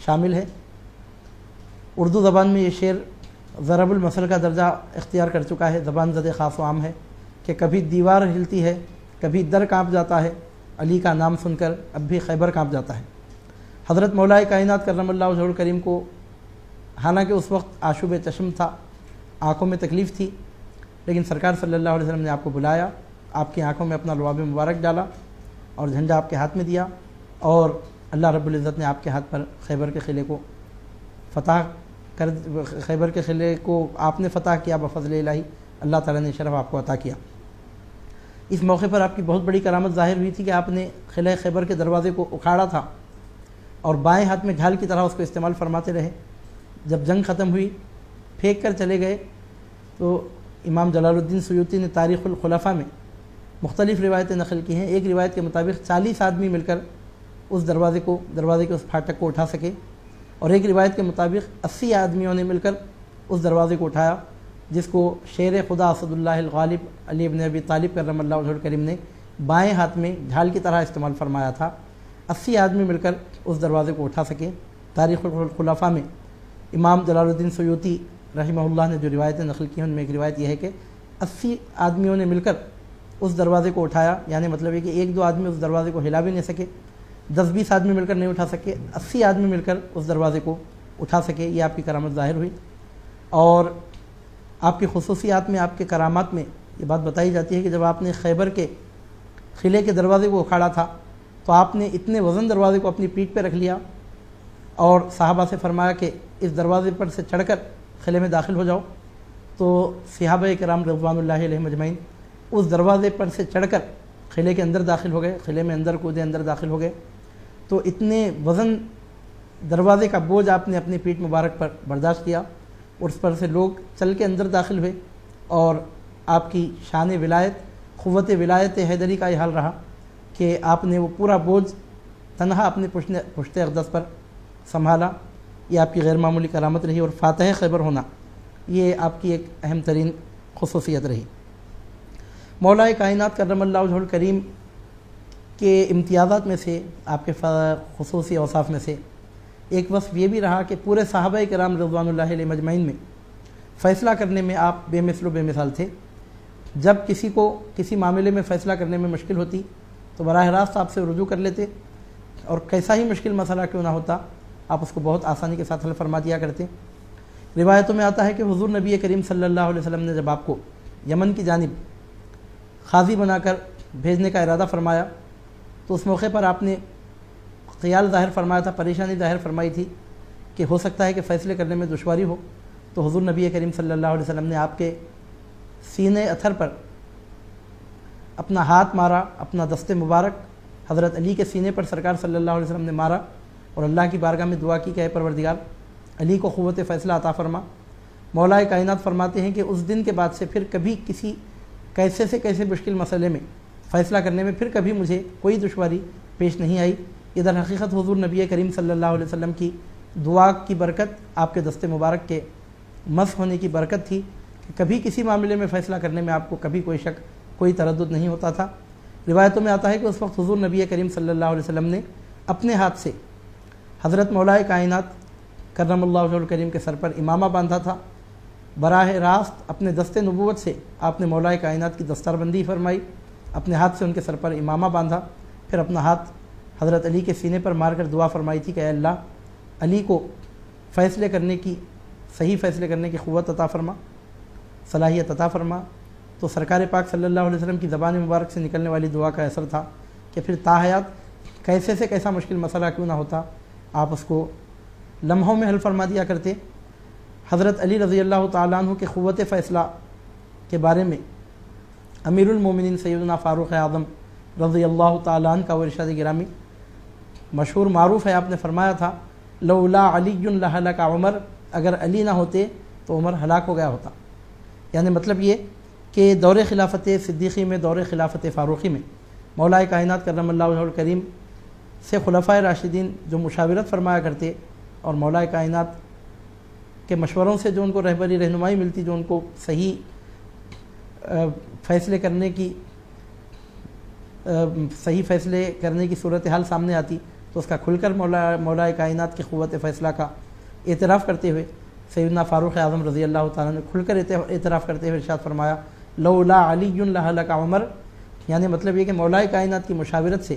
شامل ہے۔ اردو زبان میں یہ شعر ضرب المثل کا درجہ اختیار کر چکا ہے، زبان زد خاص و عام ہے کہ کبھی دیوار ہلتی ہے، کبھی در کانپ جاتا ہے، علی کا نام سن کر اب بھی خیبر کانپ جاتا ہے۔ حضرت مولا کائنات کرم اللہ وجہہ الکریم کو حالانکہ اس وقت آشوب چشم تھا، آنکھوں میں تکلیف تھی، لیکن سرکار صلی اللہ علیہ وسلم نے آپ کو بلایا، آپ کی آنکھوں میں اپنا لعاب مبارک ڈالا اور جھنڈا آپ کے ہاتھ میں دیا، اور اللہ رب العزت نے آپ کے ہاتھ پر خیبر کے قلعے کو فتح کر خیبر کے قلعے کو آپ نے فتح کیا بفضل الہی، اللہ تعالیٰ نے شرف آپ کو عطا کیا۔ اس موقع پر آپ کی بہت بڑی کرامت ظاہر ہوئی تھی کہ آپ نے قلعہ خیبر کے دروازے کو اکھاڑا تھا اور بائیں ہاتھ میں ڈھال کی طرح اس کو استعمال فرماتے رہے۔ جب جنگ ختم ہوئی پھینک کر چلے گئے تو امام جلال الدین سیوطی نے تاریخ الخلفاء میں مختلف روایتیں نقل کی ہیں۔ ایک روایت کے مطابق 40 آدمی مل کر اس دروازے کے اس پھاٹک کو اٹھا سکے، اور ایک روایت کے مطابق 80 آدمیوں نے مل کر اس دروازے کو اٹھایا جس کو شیر خدا اسد اللہ الغالب علی بن ابی طالب کرم اللہ وجہہ الکریم نے بائیں ہاتھ میں ڈھال کی طرح استعمال فرمایا تھا، 80 آدمی مل کر اس دروازے کو اٹھا سکے۔ تاریخ الخلفاء میں امام جلال الدین سیوطی رحمہ اللہ نے جو روایتیں نقل کی ہیں ان میں ایک روایت یہ ہے کہ 80 آدمیوں نے مل کر اس دروازے کو اٹھایا، یعنی مطلب ہے کہ ایک دو آدمی اس دروازے کو ہلا بھی نہیں سکے، 10-20 آدمی مل کر نہیں اٹھا سکے، 80 آدمی مل کر اس دروازے کو اٹھا سکے۔ یہ آپ کی کرامت ظاہر ہوئی۔ اور آپ کی خصوصیات میں، آپ کے کرامات میں یہ بات بتائی جاتی ہے کہ جب آپ نے خیبر کے قلعے کے دروازے کو اکھاڑا تھا تو آپ نے اتنے وزن دروازے کو اپنی پیٹھ پہ رکھ لیا اور صحابہ سے فرمایا کہ اس دروازے پر سے چڑھ کر قلعے میں داخل ہو جاؤ۔ تو صحابہ کرام رضوان اللہ علیہم اجمعین اس دروازے پر سے چڑھ کر قلعے کے اندر داخل ہو گئے، قلعے میں اندر کودے، اندر داخل ہو گئے۔ تو اتنے وزن دروازے کا بوجھ آپ نے اپنی پیٹھ مبارک پر برداشت کیا اور اس پر سے لوگ چل کے اندر داخل ہوئے، اور آپ کی شان ولایت، قوت ولایت حیدری کا یہ حال رہا کہ آپ نے وہ پورا بوجھ تنہا اپنے پشت اقدس پر سنبھالا۔ یہ آپ کی غیر معمولی کرامت رہی، اور فاتح خیبر ہونا یہ آپ کی ایک اہم ترین خصوصیت رہی۔ مولا کائنات کرم اللہ وجہہ الکریم کے امتیازات میں سے، آپ کے خصوصی اوصاف میں سے ایک وصف یہ بھی رہا کہ پورے صحابہ کرام رضوان اللہ علیہم اجمعین میں فیصلہ کرنے میں آپ بے مثل و بے مثال تھے۔ جب کسی کو کسی معاملے میں فیصلہ کرنے میں مشکل ہوتی تو براہ راست آپ سے رجوع کر لیتے، اور کیسا ہی مشکل مسئلہ کیوں نہ ہوتا آپ اس کو بہت آسانی کے ساتھ حل فرما دیا کرتے۔ روایتوں میں آتا ہے کہ حضور نبی کریم صلی اللہ علیہ وسلم نے جب آپ کو یمن کی جانب قاضی بنا کر بھیجنے کا ارادہ فرمایا تو اس موقع پر آپ نے خیال ظاہر فرمایا تھا، پریشانی ظاہر فرمائی تھی کہ ہو سکتا ہے کہ فیصلے کرنے میں دشواری ہو۔ تو حضور نبی کریم صلی اللہ علیہ وسلم نے آپ کے سینے اتھر پر اپنا ہاتھ مارا، اپنا دست مبارک حضرت علی کے سینے پر سرکار صلی اللہ علیہ وسلم نے مارا، اور اللہ کی بارگاہ میں دعا کی کہ اے پروردگار علی کو قوت فیصلہ عطا فرما۔ مولا کائنات فرماتے ہیں کہ اس دن کے بعد سے پھر کبھی کسی کیسے سے کیسے مشکل مسئلے میں فیصلہ کرنے میں پھر کبھی مجھے کوئی دشواری پیش نہیں آئی۔ یہ در حقیقت حضور نبی کریم صلی اللہ علیہ وسلم کی دعا کی برکت، آپ کے دست مبارک کے مسح ہونے کی برکت تھی کہ کبھی کسی معاملے میں فیصلہ کرنے میں آپ کو کبھی کوئی شک، کوئی تردد نہیں ہوتا تھا۔ روایتوں میں آتا ہے کہ اس وقت حضور نبی کریم صلی اللہ علیہ وسلم نے اپنے ہاتھ سے حضرت مولا کائنات کرم اللہ وجہہ الکریم کے سر پر امامہ باندھا تھا۔ براہ راست اپنے دست نبوت سے آپ نے مولا کائنات کی دستار بندی فرمائی، اپنے ہاتھ سے ان کے سر پر امامہ باندھا، پھر اپنا ہاتھ حضرت علی کے سینے پر مار کر دعا فرمائی تھی کہ اے اللہ علی کو فیصلے کرنے کی، صحیح فیصلے کرنے کی قوت عطا فرما، صلاحیت عطا فرما۔ تو سرکار پاک صلی اللہ علیہ وسلم کی زبان مبارک سے نکلنے والی دعا کا اثر تھا کہ پھر تا حیات کیسے سے کیسا مشکل مسئلہ کیوں نہ ہوتا آپ اس کو لمحوں میں حل فرما دیا کرتے۔ حضرت علی رضی اللہ تعالیٰ عنہ کے قوت فیصلہ کے بارے میں امیر المومنین سیدنا فاروق اعظم رضی اللہ تعالیٰ عنہ کا وہ ارشاد گرامی مشہور معروف ہے، آپ نے فرمایا تھا لولا علی لہلک عمر، اگر علی نہ ہوتے تو عمر ہلاک ہو گیا ہوتا۔ یعنی مطلب یہ کہ دور خلافت صدیقی میں، دور خلافت فاروقی میں مولا کائنات کرم اللہ وجہہ الکریم سے خلفائے راشدین جو مشاورت فرمایا کرتے اور مولا کائنات کے مشوروں سے جو ان کو رہبری رہنمائی ملتی، جو ان کو صحیح فیصلے کرنے کی صورتحال سامنے آتی تو اس کا کھل کر مولا کائنات کی قوت فیصلہ کا اعتراف کرتے ہوئے سیدنا فاروق اعظم رضی اللہ تعالیٰ نے کھل کر اعتراف کرتے ہوئے ارشاد فرمایا لولا علی لہلک عمر، یعنی مطلب یہ کہ مولا کائنات کی مشاورت سے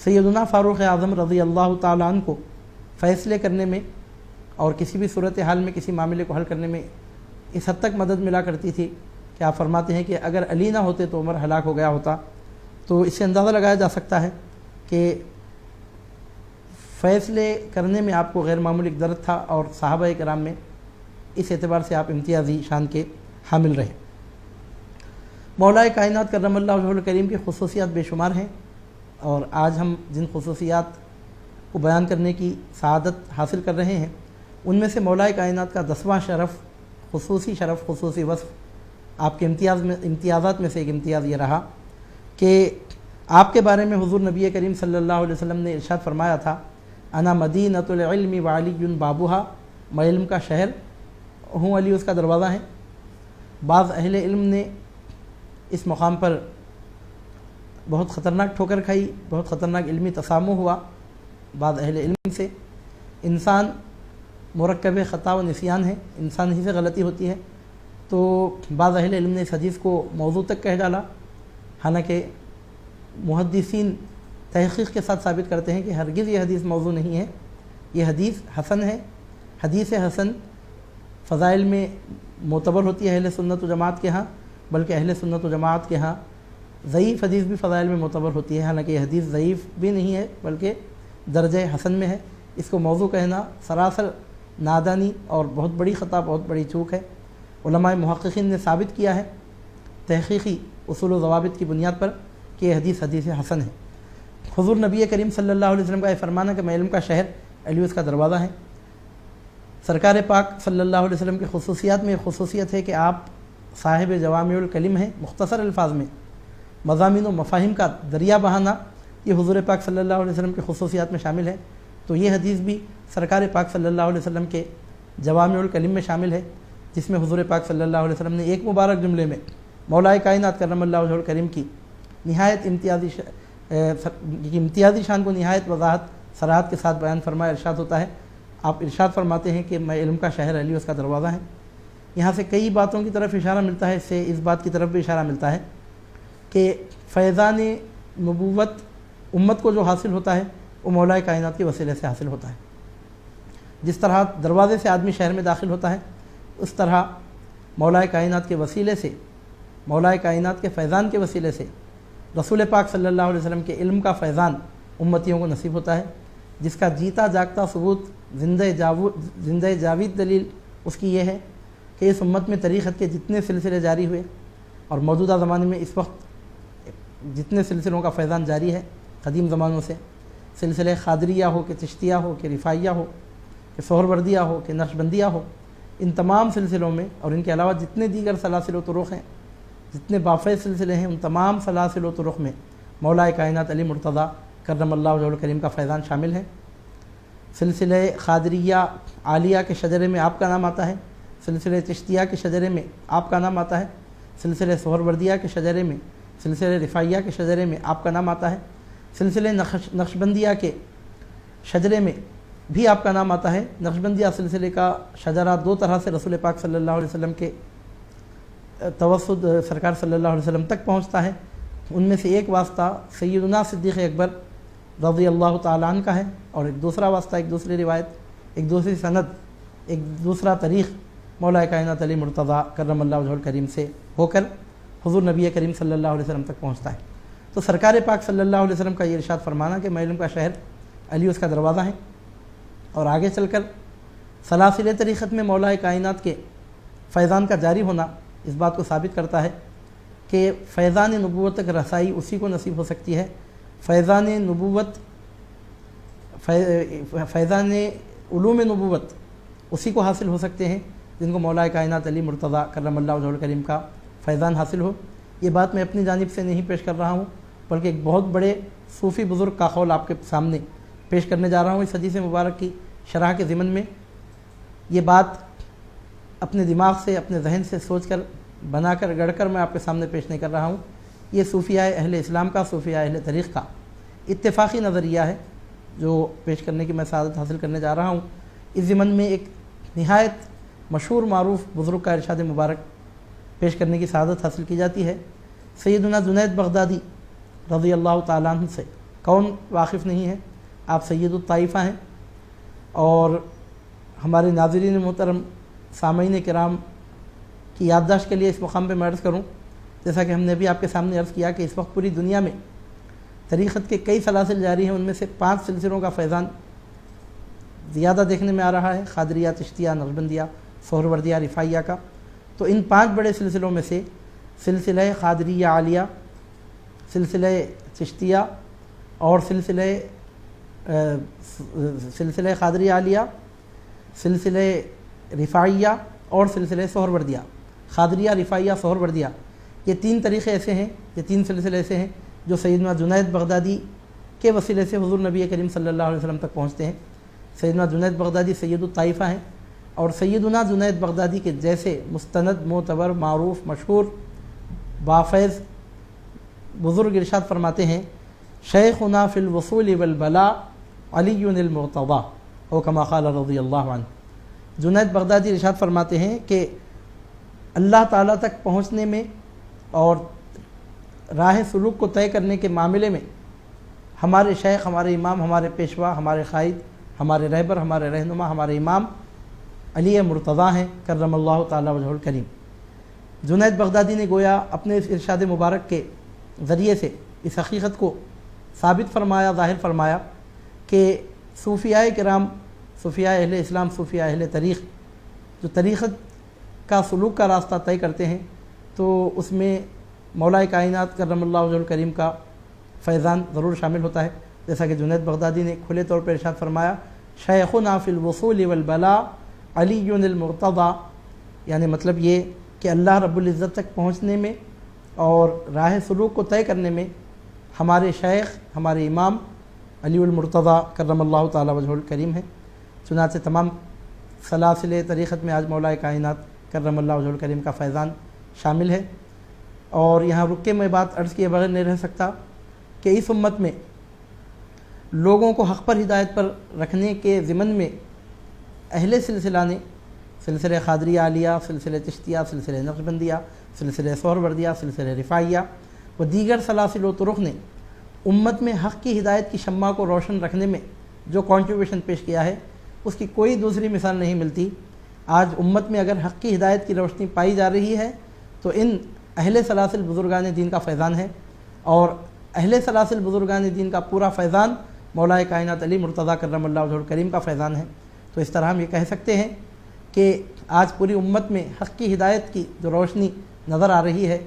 سیدنا فاروق اعظم رضی اللہ تعالیٰ عنہ کو فیصلے کرنے میں اور کسی بھی صورتحال میں کسی معاملے کو حل کرنے میں اس حد تک مدد ملا کرتی تھی کہ آپ فرماتے ہیں کہ اگر علی نہ ہوتے تو عمر ہلاک ہو گیا ہوتا۔ تو اس سے اندازہ لگایا جا سکتا ہے کہ فیصلے کرنے میں آپ کو غیر معمولی درد تھا، اور صحابہ کرام میں اس اعتبار سے آپ امتیازی شان کے حامل رہے۔ مولا کائنات کرم اللہ وجہہ الکریم کی خصوصیات بے شمار ہیں، اور آج ہم جن خصوصیات کو بیان کرنے کی سعادت حاصل کر رہے ہیں ان میں سے مولا کائنات کا 10واں شرف، خصوصی وصف، آپ کے امتیازات میں سے ایک امتیاز یہ رہا کہ آپ کے بارے میں حضور نبی کریم صلی اللہ علیہ وسلم نے ارشاد فرمایا تھا انا مدینۃ العلم وعلی بابوہا، میں علم کا شہر ہوں علی اس کا دروازہ ہیں۔ بعض اہل علم نے اس مقام پر بہت خطرناک ٹھوکر کھائی، بہت خطرناک علمی تسامح ہوا بعض اہل علم سے۔ انسان مرکب خطا و نسیان ہے، انسان ہی سے غلطی ہوتی ہے، تو بعض اہل علم نے اس حدیث کو موضوع تک کہہ ڈالا، حالانکہ محدثین تحقیق کے ساتھ ثابت کرتے ہیں کہ ہرگز یہ حدیث موضوع نہیں ہے، یہ حدیث حسن ہے۔ حدیث حسن فضائل میں معتبر ہوتی ہے اہل سنت و جماعت کے ہاں، بلکہ اہل سنت و جماعت کے ہاں ضعیف حدیث بھی فضائل میں معتبر ہوتی ہے، حالانکہ یہ حدیث ضعیف بھی نہیں ہے بلکہ درجہ حسن میں ہے۔ اس کو موضوع کہنا سراسر نادانی اور بہت بڑی خطا، بہت بڑی چوک ہے۔ علماء محققین نے ثابت کیا ہے تحقیقی اصول و ضوابط کی بنیاد پر کہ یہ حدیث حسن ہے۔ حضور نبی کریم صلی اللہ علیہ وسلم کا یہ فرمان ہے کہ میں علم کا شہر، علی اس کا دروازہ ہے۔ سرکار پاک صلی اللہ علیہ وسلم کی خصوصیات میں یہ خصوصیت ہے کہ آپ صاحب جوامع الکلم ہیں، مختصر الفاظ میں مضامین و مفاہیم کا دریا بہانا، یہ حضور پاک صلی اللہ علیہ وسلم کی خصوصیات میں شامل ہے۔ تو یہ حدیث بھی سرکار پاک صلی اللہ علیہ وسلم کے جوامع الکلم میں شامل ہے، جس میں حضور پاک صلی اللہ علیہ وسلم نے ایک مبارک جملے میں مولائے کائنات کرم اللہ وجہہ الکریم کی نہایت امتیازی شان کو نہایت وضاحت صراحت کے ساتھ بیان فرمایا۔ ارشاد ہوتا ہے، آپ ارشاد فرماتے ہیں کہ میں علم کا شہر، علی اس کا دروازہ ہے۔ یہاں سے کئی باتوں کی طرف اشارہ ملتا ہے، اس سے اس بات کی طرف بھی اشارہ ملتا ہے کہ فیضان نبوت امت کو جو حاصل ہوتا ہے وہ مولائے کائنات کے وسیلے سے حاصل ہوتا ہے۔ جس طرح دروازے سے آدمی شہر میں داخل ہوتا ہے، اس طرح مولائے کائنات کے وسیلے سے، مولائے کائنات کے فیضان کے وسیلے سے رسول پاک صلی اللہ علیہ وسلم کے علم کا فیضان امتیوں کو نصیب ہوتا ہے، جس کا جیتا جاگتا ثبوت، زندہ جاوید دلیل اس کی یہ ہے کہ اس امت میں طریقت کے جتنے سلسلے جاری ہوئے اور موجودہ زمانے میں اس وقت جتنے سلسلوں کا فیضان جاری ہے قدیم زمانوں سے، سلسلے قادریہ ہو کہ چشتیہ ہو کہ رفاعیہ ہو کہ سہروردیہ ہو کہ نقشبندیہ ہو، ان تمام سلسلوں میں اور ان کے علاوہ جتنے دیگر سلاسل و طرق ہیں، جتنے بافیض سلسلے ہیں، ان تمام سلاسل و طرق میں مولائے کائنات علی مرتضیٰ کرم اللہ وجہہ الکریم کا فیضان شامل ہے۔ سلسلہ قادریہ عالیہ کے شجرے میں آپ کا نام آتا ہے، سلسلہ چشتیہ کے شجرے میں آپ کا نام آتا ہے، سلسلہ سہروردیہ کے شجرے میں، سلسلہ رفاعیہ کے شجرے میں آپ کا نام آتا ہے، سلسلہ نقشبندیہ کے شجرے میں بھی آپ کا نام آتا ہے۔ نقشبندیہ سلسلے کا شجرہ دو طرح سے رسول پاک صلی اللہ علیہ وسلم کے توسط سرکار صلی اللہ علیہ وسلم تک پہنچتا ہے۔ ان میں سے ایک واسطہ سیدنا صدیق اکبر رضی اللہ تعالیٰ عنہ کا ہے، اور ایک دوسرا واسطہ، ایک دوسری روایت، ایک دوسری سند، ایک دوسرا طریق مولائے کائنات علی مرتضیٰ کرم اللہ وجہہ الکریم سے ہو کر حضور نبی کریم صلی اللہ علیہ وسلم تک پہنچتا ہے۔ تو سرکار پاک صلی اللہ علیہ وسلم کا یہ ارشاد فرمانا کہ میں علم کا شہر، علی اس کا دروازہ ہے، اور آگے چل کر سلاسل طریقت میں مولائے کائنات کے فیضان کا جاری ہونا اس بات کو ثابت کرتا ہے کہ فیضان نبوت تک رسائی اسی کو نصیب ہو سکتی ہے، فیضان نبوت، فیضان علوم نبوت اسی کو حاصل ہو سکتے ہیں جن کو مولائے کائنات علی مرتضیٰ کرم اللہ وجہہ الکریم کا فیضان حاصل ہو۔ یہ بات میں اپنی جانب سے نہیں پیش کر رہا ہوں، بلکہ ایک بہت بڑے صوفی بزرگ کا قول آپ کے سامنے پیش کرنے جا رہا ہوں اس حدیث مبارک کی شرح کے ضمن میں۔ یہ بات اپنے دماغ سے، اپنے ذہن سے سوچ کر، بنا کر، گڑھ کر میں آپ کے سامنے پیش نہیں کر رہا ہوں۔ یہ صوفیاء اہل اسلام کا، صوفیاء اہل طریق کا اتفاقی نظریہ ہے جو پیش کرنے کی میں سعادت حاصل کرنے جا رہا ہوں۔ اس ضمن میں ایک نہایت مشہور معروف بزرگ کا ارشاد مبارک پیش کرنے کی سعادت حاصل کی جاتی ہے۔ سیدنا جنید بغدادی رضی اللہ تعالیٰ عنہ سے کون واقف نہیں ہے؟ آپ سید الطائفہ ہیں، اور ہمارے ناظرین محترم، سامعین کرام کی یادداشت کے لیے اس مقام پہ میں عرض کروں، جیسا کہ ہم نے بھی آپ کے سامنے عرض کیا کہ اس وقت پوری دنیا میں طریقت کے کئی سلاسل جاری ہیں، ان میں سے 5 سلسلوں کا فیضان زیادہ دیکھنے میں آ رہا ہے، قادریہ، چشتیہ، نقشبندیہ، سہروردیہ، رفاعیہ کا۔ تو ان 5 بڑے سلسلوں میں سے سلسلہ قادریہ عالیہ، سلسلہ چشتیہ اور سلسلہ قادریہ عالیہ، سلسلہ رفاعیہ اور سلسلہ سہروردیہ، قادریہ، رفاعیہ، سہروردیہ، یہ 3 طریقے ایسے ہیں، یہ 3 سلسلے ایسے ہیں جو سیدنا جنید بغدادی کے وسیلے سے حضور نبی کریم صلی اللہ علیہ وسلم تک پہنچتے ہیں۔ سیدنا جنید بغدادی سید الطائفہ ہیں، اور سیدنا جنید بغدادی کے جیسے مستند، معتبر، معروف، مشہور، بافیض بزرگ ارشاد فرماتے ہیں شیخنا فی الوصول والبلاء علی المرتضی او کما قال رضی اللہ عنہ۔ جنید بغدادی ارشاد فرماتے ہیں کہ اللہ تعالیٰ تک پہنچنے میں اور راہ سلوک کو طے کرنے کے معاملے میں ہمارے شیخ، ہمارے امام، ہمارے پیشوا، ہمارے قائد، ہمارے رہبر، ہمارے رہنما، ہمارے امام علی مرتضیٰ ہیں کرم اللہ تعالیٰ وجہہ الکریم۔ جنید بغدادی نے گویا اپنے اس ارشاد مبارک کے ذریعے سے اس حقیقت کو ثابت فرمایا، ظاہر فرمایا کہ صوفیاء کرام، صوفیاء اہل اسلام، صوفیاء اہل طریق جو طریقت کا سلوک کا راستہ طے کرتے ہیں تو اس میں مولا کائنات کرم اللہ وجہہ الکریم کا فیضان ضرور شامل ہوتا ہے، جیسا کہ جنید بغدادی نے کھلے طور پر ارشاد فرمایا شیخنا فی الوصول والبلاء علی المرتضی، یعنی مطلب یہ کہ اللہ رب العزت تک پہنچنے میں اور راہ سلوک کو طے کرنے میں ہمارے شیخ، ہمارے امام علی المرتضیٰ کرم اللہ تعالیٰ وجہہ الکریم ہے۔ چنانچہ تمام سلاسل طریقت میں آج مولا کائنات کرم اللہ وجہہ الکریم کا فیضان شامل ہے۔ اور یہاں رک کے میں بات عرض کیے بغیر نہیں رہ سکتا کہ اس امت میں لوگوں کو حق پر ہدایت پر رکھنے کے ضمن میں اہل سلسلہ نے، سلسلہ قادریہ عالیہ، سلسلہ چشتیہ، سلسلہ نقشبندیہ، سلسلہ سہروردیہ، سلسلہ رفاعیہ و دیگر سلاسل و طرق نے امت میں حق کی ہدایت کی شمع کو روشن رکھنے میں جو کنٹریبیوشن پیش کیا ہے اس کی کوئی دوسری مثال نہیں ملتی۔ آج امت میں اگر حق کی ہدایت کی روشنی پائی جا رہی ہے تو ان اہل سلاسل بزرگان دین کا فیضان ہے، اور اہل سلاسل بزرگان دین کا پورا فیضان مولا کائنات علی مرتضیٰ کرم اللہ وجہہ الکریم کا فیضان ہے۔ تو اس طرح ہم یہ کہہ سکتے ہیں کہ آج پوری امت میں حق کی ہدایت کی جو روشنی نظر آ رہی ہے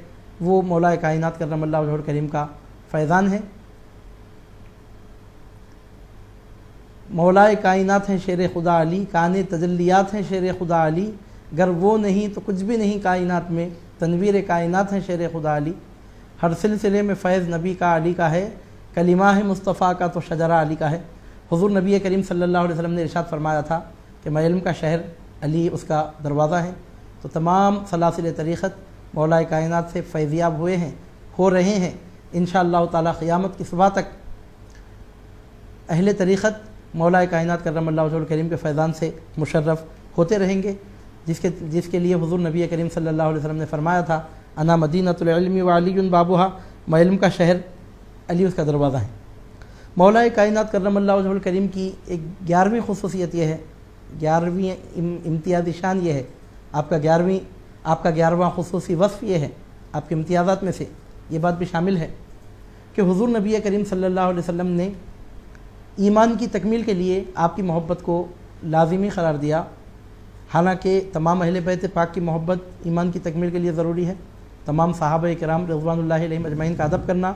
وہ مولا کائنات کرم اللہ وجہہ الکریم کا فیضان ہے۔ مولا کائنات ہیں شیر خدا علی، کان تجلیات ہیں شیر خدا علی، گر وہ نہیں تو کچھ بھی نہیں کائنات میں، تنویر کائنات ہیں شیر خدا علی۔ ہر سلسلے میں فیض نبی کا علی کا ہے، کلمہ ہے مصطفیٰ کا تو شجرہ علی کا ہے۔ حضور نبی کریم صلی اللہ علیہ وسلم نے ارشاد فرمایا تھا کہ میں علم کا شہر، علی اس کا دروازہ ہے۔ تو تمام سلاسل طریقت مولا کائنات سے فیضیاب ہوئے ہیں، ہو رہے ہیں۔ انشاءاللہ تعالی قیامت کی صبح تک اہل طریقت مولا کائنات کرم اللہ وجہہ الکریم کے فیضان سے مشرف ہوتے رہیں گے، جس کے لیے حضور نبی کریم صلی اللہ علیہ وسلم نے فرمایا تھا انا مدینۃ العلم وعلی بابھا، میں علم کا شہر، علی اس کا دروازہ ہے۔ مولا کائنات کرم اللہ وجہہ الکریم کی ایک 11ویں خصوصیت یہ ہے، 11ویں امتیازی شان یہ ہے، آپ کا 11واں خصوصی وصف یہ ہے، آپ کے امتیازات میں سے یہ بات بھی شامل ہے کہ حضور نبی کریم صلی اللہ علیہ وسلم نے ایمان کی تکمیل کے لیے آپ کی محبت کو لازمی قرار دیا۔ حالانکہ تمام اہل بیت پاک کی محبت ایمان کی تکمیل کے لیے ضروری ہے، تمام صحابہ کرام رضوان اللہ علیہم اجمعین کا ادب کرنا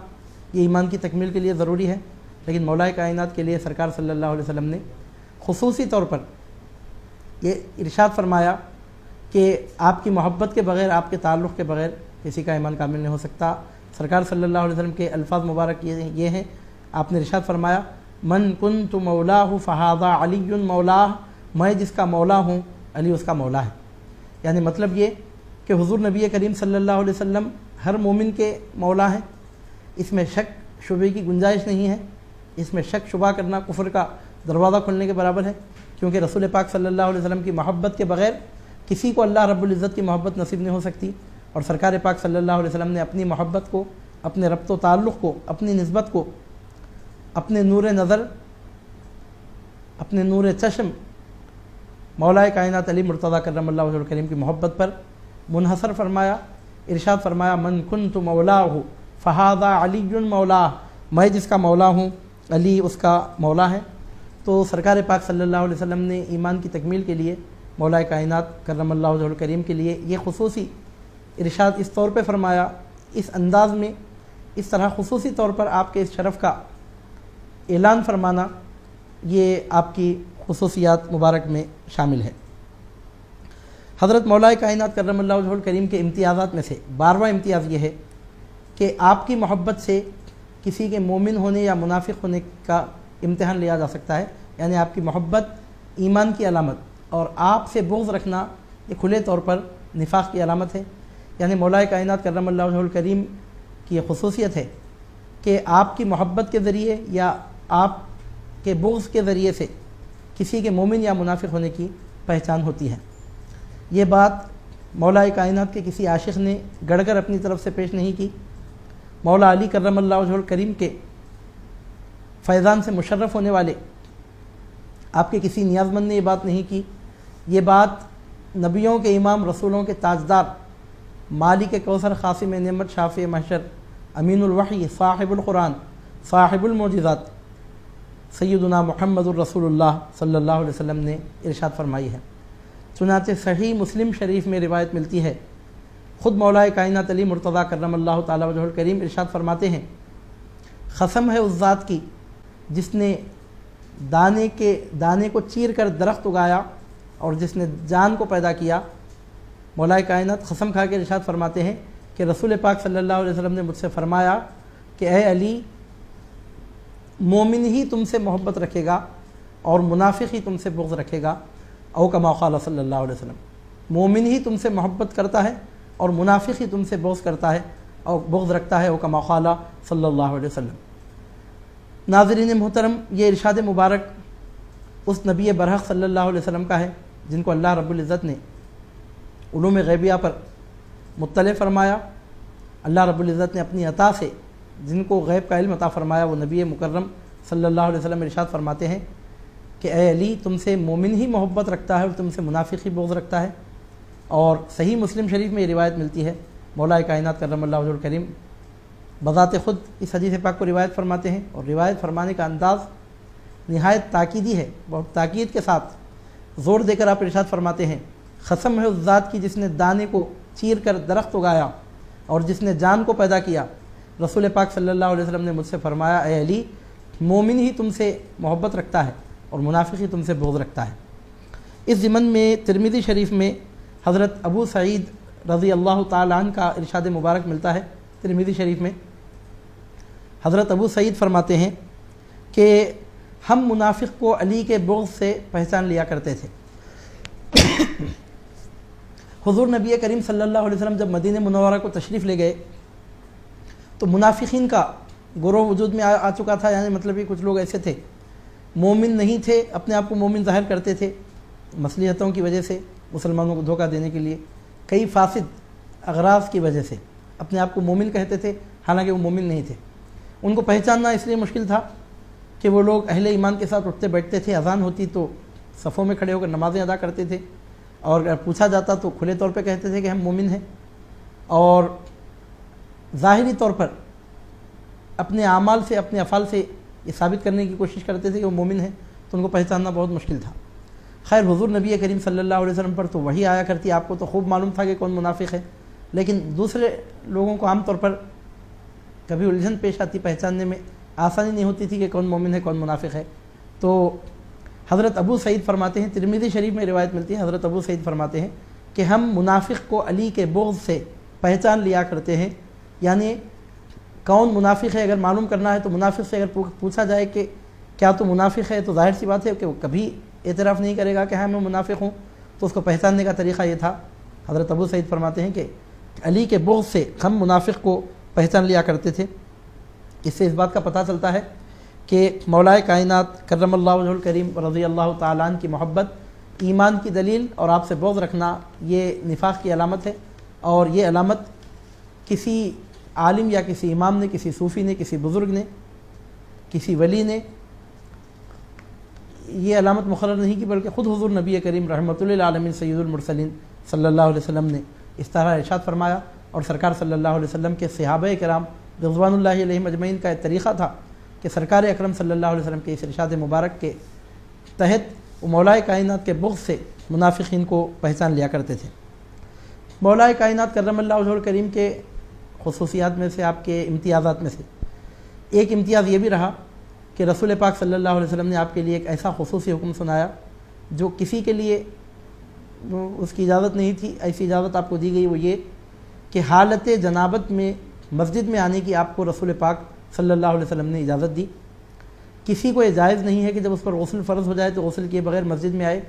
یہ ایمان کی تکمیل کے لیے ضروری ہے، لیکن مولا کائنات کے لیے سرکار صلی اللہ علیہ وسلم نے خصوصی طور پر یہ ارشاد فرمایا کہ آپ کی محبت کے بغیر، آپ کے تعلق کے بغیر کسی کا ایمان کامل نہیں ہو سکتا۔ سرکار صلی اللہ علیہ وسلم کے الفاظ مبارک یہ ہیں، آپ نے ارشاد فرمایا من کنت مولاہ فہذا علی مولاہ، میں جس کا مولا ہوں علی اس کا مولا ہے۔ یعنی مطلب یہ کہ حضور نبی کریم صلی اللہ علیہ وسلم ہر مومن کے مولا ہیں، اس میں شک شبے کی گنجائش نہیں ہے، اس میں شک شبہ کرنا کفر کا دروازہ کھلنے کے برابر ہے، کیونکہ رسول پاک صلی اللہ علیہ وسلم کی محبت کے بغیر کسی کو اللہ رب العزت کی محبت نصیب نہیں ہو سکتی، اور سرکار پاک صلی اللہ علیہ وسلم نے اپنی محبت کو، اپنے ربط و تعلق کو، اپنی نسبت کو اپنے نور نظر، اپنے نور چشم مولا کائنات علی مرتضیٰ کرم اللہ وجہہ الکریم کی محبت پر منحصر فرمایا۔ ارشاد فرمایا من کنت مولاہ فہذا علی مولاہ، میں جس کا مولا ہوں علی اس کا مولا ہے۔ تو سرکار پاک صلی اللہ علیہ وسلم نے ایمان کی تکمیل کے لیے مولا کائنات کرم اللہ وجہہ الکریم کے لیے یہ خصوصی ارشاد اس طور پہ فرمایا، اس انداز میں، اس طرح خصوصی طور پر آپ کے اس شرف کا اعلان فرمانا، یہ آپ کی خصوصیات مبارک میں شامل ہے۔ حضرت مولا کائنات کرم اللہ وجہہ الکریم کے امتیازات میں سے 12واں امتیاز یہ ہے کہ آپ کی محبت سے کسی کے مومن ہونے یا منافق ہونے کا امتحان لیا جا سکتا ہے، یعنی آپ کی محبت ایمان کی علامت اور آپ سے بغض رکھنا یہ کھلے طور پر نفاق کی علامت ہے۔ یعنی مولا کائنات کرم اللہ وجہہ الکریم کی یہ خصوصیت ہے کہ آپ کی محبت کے ذریعے یا آپ کے بغض کے ذریعے سے کسی کے مومن یا منافق ہونے کی پہچان ہوتی ہے۔ یہ بات مولا کائنات کے کسی عاشق نے گڑھ کر اپنی طرف سے پیش نہیں کی، مولا علی کرم اللہ وجہہ الکریم کے فیضان سے مشرف ہونے والے آپ کے کسی نیاز مند نے یہ بات نہیں کی۔ یہ بات نبیوں کے امام، رسولوں کے تاجدار، مالک کوثر، قاسم نعمت، شافع محشر، امین الوحی، صاحب القرآن، صاحب المعجزات، سیدنا محمد الرسول اللہ صلی اللہ علیہ وسلم نے ارشاد فرمائی ہے۔ چنانچہ صحیح مسلم شریف میں روایت ملتی ہے، خود مولا کائنات علی مرتضیٰ کرم اللہ تعالی وجہہ الکریم ارشاد فرماتے ہیں، قسم ہے اس ذات کی جس نے دانے کو چیر کر درخت اگایا اور جس نے جان کو پیدا کیا۔ مولا کائنات قسم کھا کے ارشاد فرماتے ہیں کہ رسول پاک صلی اللہ علیہ وسلم نے مجھ سے فرمایا کہ اے علی، مومن ہی تم سے محبت رکھے گا اور منافق ہی تم سے بغض رکھے گا، او کما قال صلی اللہ علیہ وسلم۔ مومن ہی تم سے محبت کرتا ہے اور منافق ہی تم سے بغض کرتا ہے اور بغض رکھتا ہے، او کما قال صلی اللہ علیہ وسلم۔ ناظرین محترم، یہ ارشاد مبارک اس نبی برحق صلی اللہ علیہ وسلم کا ہے جن کو اللہ رب العزت نے علوم غیبیہ پر مطلع فرمایا۔ اللہ رب العزت نے اپنی عطا سے جن کو غیب کا علم عطا فرمایا، وہ نبی مکرم صلی اللہ علیہ وسلم ارشاد فرماتے ہیں کہ اے علی، تم سے مومن ہی محبت رکھتا ہے اور تم سے منافق ہی بغض رکھتا ہے۔ اور صحیح مسلم شریف میں یہ روایت ملتی ہے، مولا کائنات کرم اللہ وجہہ الکریم بذات خود اس حدیث پاک کو روایت فرماتے ہیں، اور روایت فرمانے کا انداز نہایت تاکیدی ہے، بہت تاکید کے ساتھ زور دے کر آپ ارشاد فرماتے ہیں، قسم ہے اس ذات کی جس نے دانے کو چیر کر درخت اگایا اور جس نے جان کو پیدا کیا۔ رسول پاک صلی اللہ علیہ وسلم نے مجھ سے فرمایا، اے علی، مومن ہی تم سے محبت رکھتا ہے اور منافق ہی تم سے بغض رکھتا ہے۔ اس ضمن میں ترمذی شریف میں حضرت ابو سعید رضی اللہ تعالیٰ عنہ کا ارشاد مبارک ملتا ہے۔ ترمذی شریف میں حضرت ابو سعید فرماتے ہیں کہ ہم منافق کو علی کے بغض سے پہچان لیا کرتے تھے۔ حضور نبی کریم صلی اللہ علیہ وسلم جب مدینہ منورہ کو تشریف لے گئے تو منافقین کا گروہ وجود میں آ چکا تھا، یعنی مطلب کچھ لوگ ایسے تھے مومن نہیں تھے، اپنے آپ کو مومن ظاہر کرتے تھے مصلحتوں کی وجہ سے، مسلمانوں کو دھوکہ دینے کے لیے، کئی فاسد اغراض کی وجہ سے اپنے آپ کو مومن کہتے تھے، حالانکہ وہ مومن نہیں تھے۔ ان کو پہچاننا اس لیے مشکل تھا کہ وہ لوگ اہل ایمان کے ساتھ اٹھتے بیٹھتے تھے، اذان ہوتی تو صفوں میں کھڑے ہو کر نمازیں ادا کرتے تھے، اور اگر پوچھا جاتا تو کھلے طور پہ کہتے تھے کہ ہم مومن ہیں، اور ظاہری طور پر اپنے اعمال سے، اپنے افعال سے یہ ثابت کرنے کی کوشش کرتے تھے کہ وہ مومن ہیں، تو ان کو پہچاننا بہت مشکل تھا۔ خیر، حضور نبی کریم صلی اللہ علیہ وسلم پر تو وحی آیا کرتی، آپ کو تو خوب معلوم تھا کہ کون منافق ہے، لیکن دوسرے لوگوں کو عام طور پر کبھی الجھن پیش آتی، پہچاننے میں آسانی نہیں ہوتی تھی کہ کون مومن ہے کون منافق ہے۔ تو حضرت ابو سعید فرماتے ہیں، ترمذی شریف میں روایت ملتی ہے، حضرت ابو سعید فرماتے ہیں کہ ہم منافق کو علی کے بغض سے پہچان لیا کرتے ہیں، یعنی کون منافق ہے اگر معلوم کرنا ہے تو منافق سے اگر پوچھا جائے کہ کیا تو منافق ہے، تو ظاہر سی بات ہے کہ وہ کبھی اعتراف نہیں کرے گا کہ ہاں میں منافق ہوں، تو اس کو پہچاننے کا طریقہ یہ تھا۔ حضرت ابو سعید فرماتے ہیں کہ علی کے بغض سے ہم منافق کو پہچان لیا کرتے تھے۔ اس سے اس بات کا پتہ چلتا ہے کہ مولا کائنات کرم اللہ وجہہ الکریم رضی اللہ تعالیٰ عنہ کی محبت ایمان کی دلیل، اور آپ سے بغض رکھنا یہ نفاق کی علامت ہے، اور یہ علامت کسی عالم یا کسی امام نے، کسی صوفی نے، کسی بزرگ نے، کسی ولی نے یہ علامت مقرر نہیں کی، بلکہ خود حضور نبی کریم رحمۃ للعالمین سید المرسلین صلی اللہ علیہ وسلم نے اس طرح ارشاد فرمایا، اور سرکار صلی اللہ علیہ وسلم کے صحابہ کرام رضوان اللہ علیہم اجمعین کا ایک طریقہ تھا کہ سرکار اکرم صلی اللہ علیہ وسلم کے اس ارشاد مبارک کے تحت وہ مولا کائنات کے بغض سے منافقین کو پہچان لیا کرتے تھے۔ مولا کائنات کرم اللہ وجہہ الکریم کے خصوصیات میں سے، آپ کے امتیازات میں سے ایک امتیاز یہ بھی رہا کہ رسول پاک صلی اللہ علیہ وسلم نے آپ کے لیے ایک ایسا خصوصی حکم سنایا جو کسی کے لیے اس کی اجازت نہیں تھی۔ ایسی اجازت آپ کو دی گئی، وہ یہ کہ حالت جنابت میں مسجد میں آنے کی آپ کو رسول پاک صلی اللہ علیہ وسلم نے اجازت دی۔ کسی کو یہ جائز نہیں ہے کہ جب اس پر غسل فرض ہو جائے تو غسل کیے بغیر مسجد میں آئے،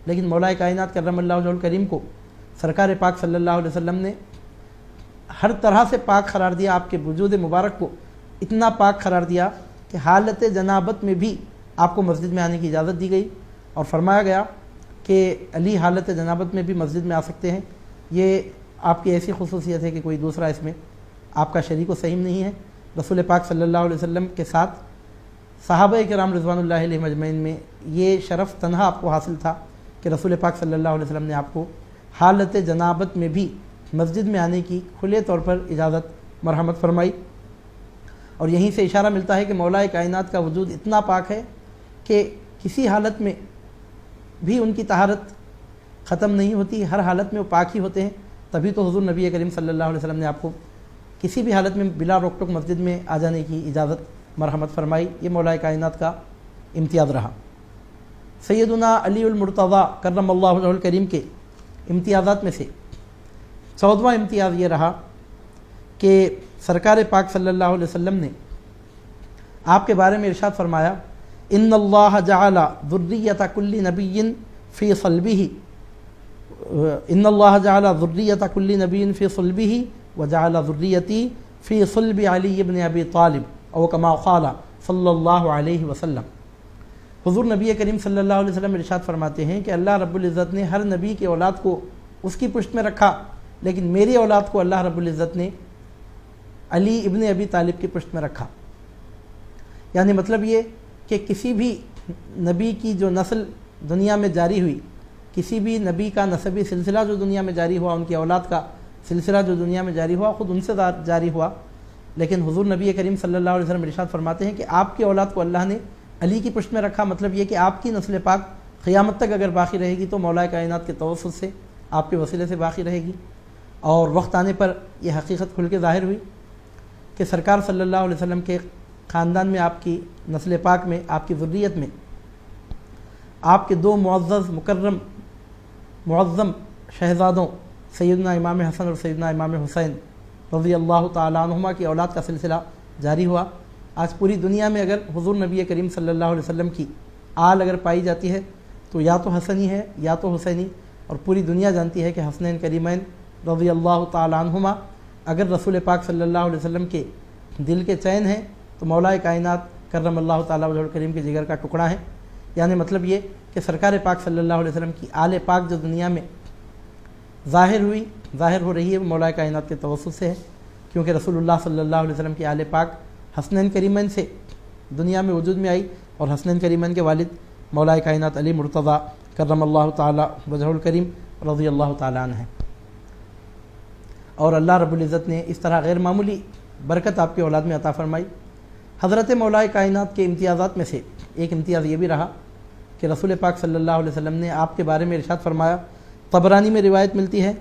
لیکن مولا کائنات کرم اللہ وجہہ الکریم کو سرکار پاک صلی اللہ علیہ وسلم نے ہر طرح سے پاک قرار دیا، آپ کے وجود مبارک کو اتنا پاک قرار دیا کہ حالت جنابت میں بھی آپ کو مسجد میں آنے کی اجازت دی گئی، اور فرمایا گیا کہ علی حالت جنابت میں بھی مسجد میں آ سکتے ہیں۔ یہ آپ کی ایسی خصوصیت ہے کہ کوئی دوسرا اس میں آپ کا شریک و سہیم نہیں ہے۔ رسول پاک صلی اللہ علیہ وسلم کے ساتھ صحابہ کرام رضوان اللہ علیہم اجمعین میں یہ شرف تنہا آپ کو حاصل تھا کہ رسول پاک صلی اللہ علیہ وسلم نے آپ کو حالت جنابت میں بھی مسجد میں آنے کی کھلے طور پر اجازت مرحمت فرمائی۔ اور یہیں سے اشارہ ملتا ہے کہ مولا کائنات کا وجود اتنا پاک ہے کہ کسی حالت میں بھی ان کی طہارت ختم نہیں ہوتی، ہر حالت میں وہ پاک ہی ہوتے ہیں۔ تبھی تو حضور نبی کریم صلی اللہ علیہ وسلم نے آپ کو کسی بھی حالت میں بلا روک ٹوک مسجد میں آ جانے کی اجازت مرحمت فرمائی۔ یہ مولا کائنات کا امتیاز رہا۔ سیدنا علی المرتضیٰ کرم اللہ وجہہ الکریم کے امتیازات میں سے 14واں امتیاز یہ رہا کہ سرکار پاک صلی اللہ علیہ وسلم نے آپ کے بارے میں ارشاد فرمایا، ان اللہ جعل ذریۃ کل نبی فی صلبہ، ان اللہ جعل ذریۃ کل نبی فی صلبہ وجعل ذریتی فی صلب علی بن ابی طالب او کما قال صلی اللہ علیہ وسلم۔ حضور نبی کریم صلی اللہ علیہ وسلم ارشاد فرماتے ہیں کہ اللہ رب العزت نے ہر نبی کی اولاد کو اس کی پشت میں رکھا، لیکن میری اولاد کو اللہ رب العزت نے علی ابن ابی طالب کی پشت میں رکھا۔ یعنی مطلب یہ کہ کسی بھی نبی کی جو نسل دنیا میں جاری ہوئی، کسی بھی نبی کا نسبی سلسلہ جو دنیا میں جاری ہوا، ان کی اولاد کا سلسلہ جو دنیا میں جاری ہوا خود ان سے جاری ہوا، لیکن حضور نبی کریم صلی اللہ علیہ وسلم ارشاد فرماتے ہیں کہ آپ کی اولاد کو اللہ نے علی کی پشت میں رکھا۔ مطلب یہ کہ آپ کی نسل پاک قیامت تک اگر باقی رہے گی تو مولا کائنات کے توسط سے، آپ کے وسیلے سے باقی رہے گی۔ اور وقت آنے پر یہ حقیقت کھل کے ظاہر ہوئی کہ سرکار صلی اللہ علیہ وسلم کے خاندان میں، آپ کی نسل پاک میں، آپ کی ذریت میں آپ کے دو معزز مکرم معظم شہزادوں سیدنا امام حسن اور سیدنا امام حسین رضی اللہ تعالیٰ عنہما کی اولاد کا سلسلہ جاری ہوا۔ آج پوری دنیا میں اگر حضور نبی کریم صلی اللہ علیہ وسلم کی آل اگر پائی جاتی ہے تو یا تو حسنی ہے یا تو حسینی، اور پوری دنیا جانتی ہے کہ حسنین کریمین رضی اللہ تعالیٰ عنہما اگر رسول پاک صلی اللہ علیہ وسلم کے دل کے چین ہیں تو مولا کائنات کرم اللہ تعالیٰ وجہہ الکریم کے جگر کا ٹکڑا ہے۔ یعنی مطلب یہ کہ سرکار پاک صلی اللہ علیہ وسلم کی آل پاک جو دنیا میں ظاہر ہو رہی ہے وہ مولا کائنات کے توسط سے ہے، کیونکہ رسول اللہ صلی اللہ علیہ وسلم کی آل پاک حسنین کریمین سے دنیا میں وجود میں آئی، اور حسنین کریمین کے والد مولا کائنات علی مرتضیٰ کرم اللہ تعالیٰ وجہہ الکریم رضی اللہ تعالیٰ عنہ ہیں۔ اور اللہ رب العزت نے اس طرح غیر معمولی برکت آپ کی اولاد میں عطا فرمائی۔ حضرت مولا کائنات کے امتیازات میں سے ایک امتیاز یہ بھی رہا کہ رسول پاک صلی اللہ علیہ وسلم نے آپ کے بارے میں ارشاد فرمایا، طبرانی میں روایت ملتی ہے،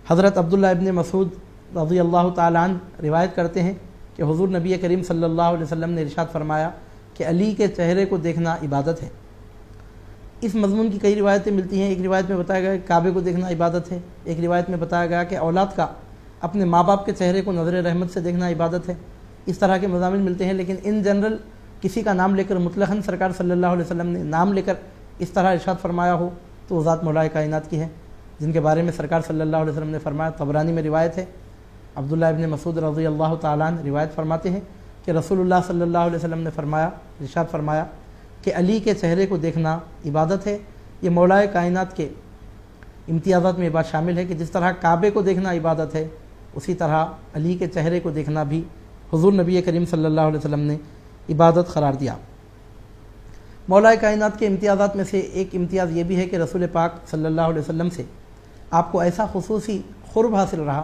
حضرت عبداللہ ابن مسعود رضی اللہ تعالیٰ عنہ روایت کرتے ہیں کہ حضور نبی کریم صلی اللہ علیہ وسلم نے ارشاد فرمایا کہ علی کے چہرے کو دیکھنا عبادت ہے۔ اس مضمون کی کئی روایتیں ملتی ہیں۔ ایک روایت میں بتایا گیا کہ کعبے کو دیکھنا عبادت ہے، ایک روایت میں بتایا گیا کہ اولاد کا اپنے ماں باپ کے چہرے کو نظر رحمت سے دیکھنا عبادت ہے۔ اس طرح کے مضامین ملتے ہیں، لیکن ان جنرل کسی کا نام لے کر مطلقاً سرکار صلی اللہ علیہ وسلم نے نام لے کر اس طرح ارشاد فرمایا ہو تو وہ ذات مولا کائنات کی ہے، جن کے بارے میں سرکار صلی اللہ علیہ وسلم نے فرمایا۔ طبرانی میں روایت ہے، عبداللہ ابن مسعود رضی اللہ تعالیٰ عنہ روایت فرماتے ہیں کہ رسول اللہ صلی اللہ علیہ وسلم نے ارشاد فرمایا کہ علی کے چہرے کو دیکھنا عبادت ہے۔ یہ مولا کائنات کے امتیازات میں یہ بات شامل ہے کہ جس طرح کعبے کو دیکھنا عبادت ہے، اسی طرح علی کے چہرے کو دیکھنا بھی حضور نبی کریم صلی اللہ علیہ وسلم نے عبادت قرار دیا۔ مولا کائنات کے امتیازات میں سے ایک امتیاز یہ بھی ہے کہ رسول پاک صلی اللہ علیہ وسلم سے آپ کو ایسا خصوصی قرب حاصل رہا،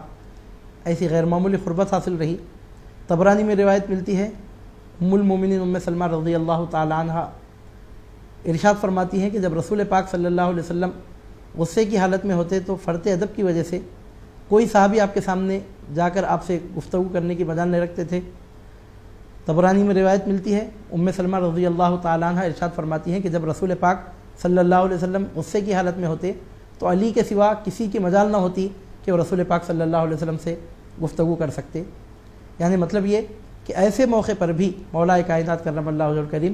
ایسی غیر معمولی قربت حاصل رہی۔ طبرانی میں روایت ملتی ہے، ام المومنین ام سلمہ رضی اللہ تعالی عنہ ارشاد فرماتی ہیں کہ جب رسول پاک صلی اللہ علیہ وسلم غصے کی حالت میں ہوتے تو فرط ادب کی وجہ سے کوئی صحابی آپ کے سامنے جا کر آپ سے گفتگو کرنے کی مجال نہیں رکھتے تھے۔ طبرانی میں روایت ملتی ہے، ام سلمہ رضی اللہ تعالی عنہ ارشاد فرماتی ہیں کہ جب رسول پاک صلی اللہ علیہ وسلم غصے کی حالت میں ہوتے تو علی کے سوا کسی کی مجال نہ ہوتی کہ وہ رسول پاک صلی اللہ علیہ وسلم سے گفتگو کر سکتے۔ یعنی مطلب یہ کہ ایسے موقع پر بھی مولا کائنات کرم اللہ وجہہ الکریم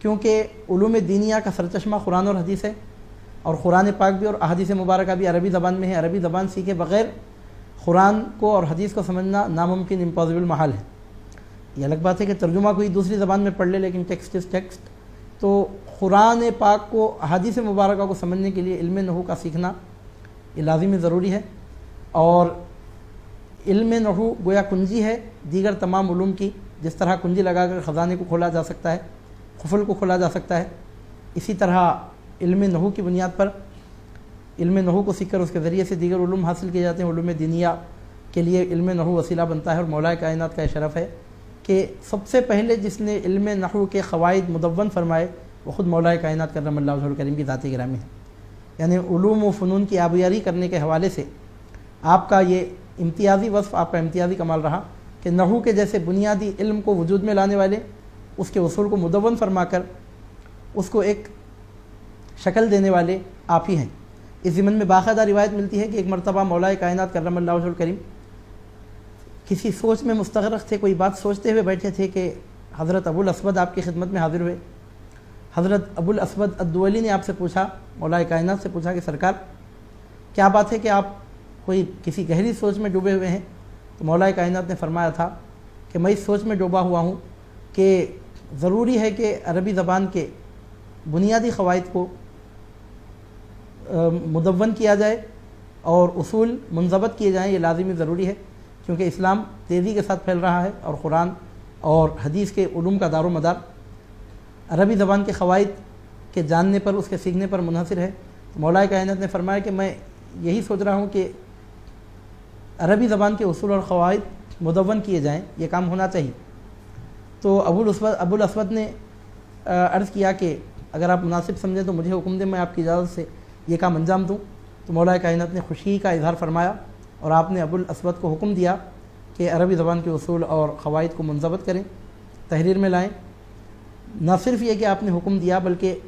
کیونکہ علوم دینیہ کا سرچشمہ قرآن اور حدیث ہے، اور قرآن پاک بھی اور احادیث مبارکہ بھی عربی زبان میں ہے۔ عربی زبان سیکھے بغیر قرآن کو اور حدیث کو سمجھنا ناممکن، امپاسبل محال ہے۔ یہ الگ بات ہے کہ ترجمہ کوئی دوسری زبان میں پڑھ لے، لیکن ٹیکسٹ از ٹیکسٹ۔ تو قرآن پاک کو، احادیث مبارکہ کو سمجھنے کے لیے علم نحو کا سیکھنا یہ لازمی ضروری ہے، اور علم نحو گویا کنجی ہے دیگر تمام علوم کی۔ جس طرح کنجی لگا کر خزانے کو کھولا جا سکتا ہے، قفل کو کھولا جا سکتا ہے، اسی طرح علم نحو کی بنیاد پر، علم نحو کو سیکھ کر اس کے ذریعے سے دیگر علوم حاصل کیے جاتے ہیں۔ علوم دینیہ کے لیے علم نحو وسیلہ بنتا ہے، اور مولا کائنات کا یہ شرف ہے کہ سب سے پہلے جس نے علم نحو کے قواعد مدون فرمائے وہ خود مولا کائنات کرم اللہ وجہہ الکریم کی ذات گرامی ہے۔ یعنی علوم و فنون کی آبیاری کرنے کے حوالے سے آپ کا یہ امتیازی وصف، آپ کا امتیازی کمال رہا کہ نحو کے جیسے بنیادی علم کو وجود میں لانے والے، اس کے اصول کو مدون فرما کر اس کو ایک شکل دینے والے آپ ہی ہیں۔ اس ضمن میں باقاعدہ روایت ملتی ہے کہ ایک مرتبہ مولا کائنات کرم اللہ وجہہ الکریم کسی سوچ میں مستغرق تھے، کوئی بات سوچتے ہوئے بیٹھے تھے کہ حضرت ابو الاسود آپ کی خدمت میں حاضر ہوئے۔ حضرت ابو الاسود الدولی نے آپ سے پوچھا، مولا کائنات سے پوچھا کہ سرکار کیا بات ہے کہ آپ کوئی کسی گہری سوچ میں ڈوبے ہوئے ہیں؟ تو مولا کائنات نے فرمایا تھا کہ میں اس سوچ میں ڈوبا ہوا ہوں کہ ضروری ہے کہ عربی زبان کے بنیادی قواعد کو مدون کیا جائے اور اصول منضبط کیے جائیں، یہ لازمی ضروری ہے، کیونکہ اسلام تیزی کے ساتھ پھیل رہا ہے اور قرآن اور حدیث کے علوم کا دار و مدار عربی زبان کے قواعد کے جاننے پر، اس کے سیکھنے پر منحصر ہے۔ تو مولا کائنات نے فرمایا کہ میں یہی سوچ رہا ہوں کہ عربی زبان کے اصول اور قواعد مدون کیے جائیں، یہ کام ہونا چاہیے۔ تو ابو الاسود نے عرض کیا کہ اگر آپ مناسب سمجھیں تو مجھے حکم دیں، میں آپ کی اجازت سے یہ کام انجام دوں۔ تو مولا کائنات نے خوشی کا اظہار فرمایا اور آپ نے ابو الاسود کو حکم دیا کہ عربی زبان کے اصول اور قواعد کو منضبط کریں، تحریر میں لائیں۔ نہ صرف یہ کہ آپ نے حکم دیا بلکہ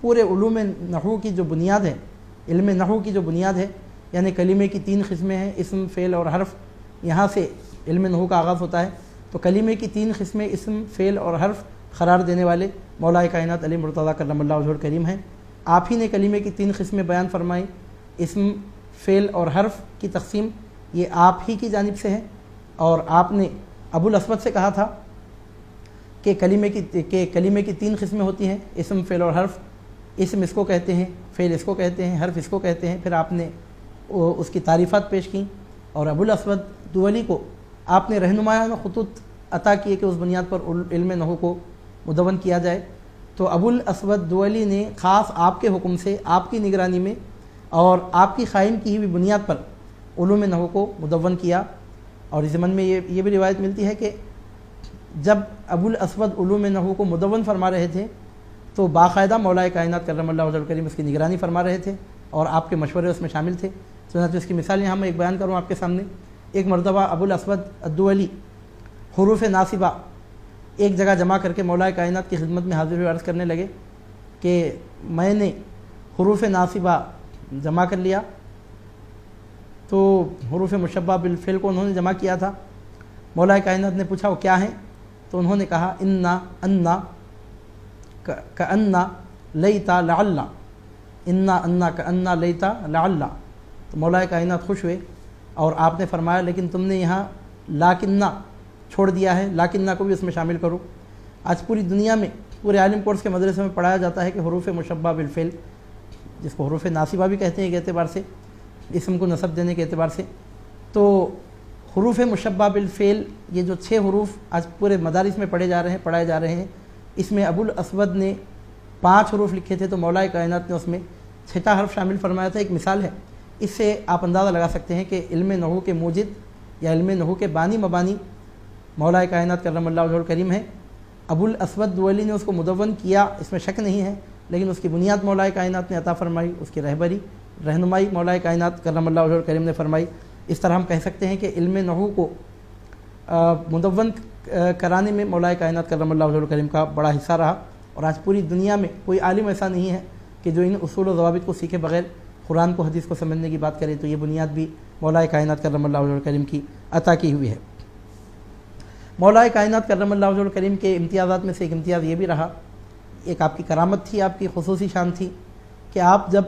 پورے علوم نحو کی جو بنیاد ہے، علم نحو کی جو بنیاد ہے، یعنی کلمے کی 3 قسمیں ہیں، اسم، فعل اور حرف، یہاں سے علم نحو کا آغاز ہوتا ہے۔ تو کلمے کی 3 قسمیں اسم، فعل اور حرف قرار دینے والے مولا کائنات علی مرتضیٰ کرم اللہ وجہہ الکریم ہیں۔ آپ ہی نے کلمے کی 3 قسمیں بیان فرمائی، اسم، فعل اور حرف کی تقسیم یہ آپ ہی کی جانب سے ہے، اور آپ نے ابو الاسود سے کہا تھا کہ کلمے کی 3 قسمیں ہوتی ہیں، اسم، فعل اور حرف۔ اسم اس کو کہتے ہیں، فعل اس کو کہتے ہیں، حرف اس کو کہتے ہیں۔ پھر آپ نے اس کی تعریفات پیش کیں، اور ابو الاسود دولی کو آپ نے رہنمایانہ خطوط عطا کیے کہ اس بنیاد پر علم نحو کو مدون کیا جائے۔ تو ابو الاسود دولی نے خاص آپ کے حکم سے، آپ کی نگرانی میں اور آپ کی قائم کی ہوئی بنیاد پر علوم نحو کو مدون کیا۔ اور اس ضمن میں یہ بھی روایت ملتی ہے کہ جب ابو الاسود علوم نحو کو مدون فرما رہے تھے تو باقاعدہ مولا کائنات کرم اللہ وجہہ الکریم اس کی نگرانی فرما رہے تھے اور آپ کے مشورے اس میں شامل تھے۔ چنانچہ اس کی مثال یہاں میں ایک بیان کروں آپ کے سامنے۔ ایک مرتبہ ابو الاسود الدولی حروف ناصبہ ایک جگہ جمع کر کے مولا کائنات کی خدمت میں حاضر ہوئے عرض کرنے لگے کہ میں نے حروف ناصبہ جمع کر لیا۔ تو حروف مشبہ بالفعل کو انہوں نے جمع کیا تھا۔ مولا کائنات نے پوچھا وہ کیا ہیں؟ تو انہوں نے کہا انا، انا، کأنا، لیتا، لعل، انا، انا، کأنا، لیتا، لعل۔ تو مولا کائنات خوش ہوئے اور آپ نے فرمایا لیکن تم نے یہاں لاکنہ چھوڑ دیا ہے، لاکنہ کو بھی اس میں شامل کرو۔ آج پوری دنیا میں، پورے عالم کورس کے مدرسے میں پڑھایا جاتا ہے کہ حروف مشبہ بالفعل، جس کو حروف ناصبہ بھی کہتے ہیں ایک اعتبار سے، اسم کو نصب دینے کے اعتبار سے، تو حروف مشبہ بالفعل یہ جو 6 حروف آج پورے مدارس میں پڑھائے جا رہے ہیں، اس میں ابو الاسود نے 5 حروف لکھے تھے تو مولا کائنات نے اس میں 6 حرف شامل فرمایا تھا۔ ایک مثال ہے، اس سے آپ اندازہ لگا سکتے ہیں کہ علم نحو کے موجد یا علم نحو کے بانی مبانی مولا کائنات کرم اللہ وجہہ الکریم ہے۔ ابو الاسود دولی نے اس کو مدون کیا، اس میں شک نہیں ہے، لیکن اس کی بنیاد مولا کائنات نے عطا فرمائی، اس کی رہنمائی مولا کائنات کرم اللہ وجہہ الکریم نے فرمائی۔ اس طرح ہم کہہ سکتے ہیں کہ علم نحو کو مدون کرانے میں مولا کائنات کرم اللہ وجہہ الکریم کا بڑا حصہ رہا، اور آج پوری دنیا میں کوئی عالم ایسا نہیں ہے کہ جو ان اصول و ضوابط کو سیکھے بغیر قرآن کو، حدیث کو سمجھنے کی بات کرے۔ تو یہ بنیاد بھی مولا کائنات کرم اللہ وجہہ الکریم کی عطا کی ہوئی ہے۔ مولا کائنات کرم اللہ وجہہ الکریم کے امتیازات میں سے ایک امتیاز یہ بھی رہا ایک آپ کی کرامت تھی، آپ کی خصوصی شان تھی کہ آپ جب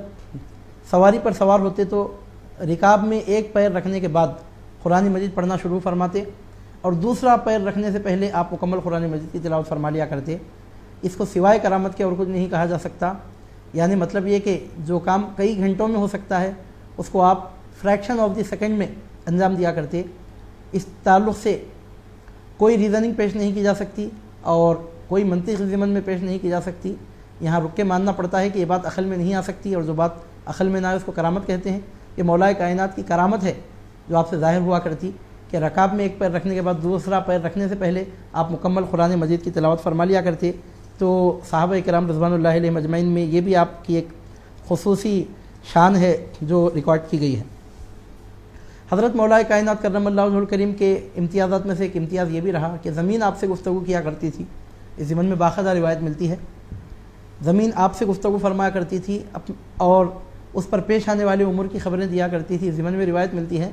سواری پر سوار ہوتے تو رکاب میں ایک پیر رکھنے کے بعد قرآن مجید پڑھنا شروع فرماتے اور دوسرا پیر رکھنے سے پہلے آپ مکمل قرآن مجید کی تلاوت فرما لیا کرتے۔ اس کو سوائے کرامت کے اور کچھ نہیں کہا جا سکتا، یعنی مطلب یہ کہ جو کام کئی گھنٹوں میں ہو سکتا ہے اس کو آپ فریکشن آف دی سیکنڈ میں انجام دیا کرتے۔ اس تعلق سے کوئی ریزننگ پیش نہیں کی جا سکتی اور کوئی منطق ضمن میں پیش نہیں کی جا سکتی، یہاں رک کے ماننا پڑتا ہے کہ یہ بات عقل میں نہیں آ سکتی، اور جو بات عقل میں نہ آئے اس کو کرامت کہتے ہیں۔ یہ مولا کائنات کی کرامت ہے جو آپ سے ظاہر ہوا کرتی کہ رکاب میں ایک پیر رکھنے کے بعد دوسرا پیر رکھنے سے پہلے آپ مکمل قرآن مجید کی تلاوت فرما لیا کرتے۔ تو صحابہ کرام رضوان اللہ علیہم اجمعین میں یہ بھی آپ کی ایک خصوصی شان ہے جو ریکارڈ کی گئی ہے۔ حضرت مولا کائنات کرم اللہ وجہہ الکریم کے امتیازات میں سے ایک امتیاز یہ بھی رہا کہ زمین آپ سے گفتگو کیا کرتی تھی۔ اس ضمن میں باقاعدہ روایت ملتی ہے، زمین آپ سے گفتگو فرمایا کرتی تھی اور اس پر پیش آنے والے امور کی خبریں دیا کرتی تھی۔ ضمن میں روایت ملتی ہے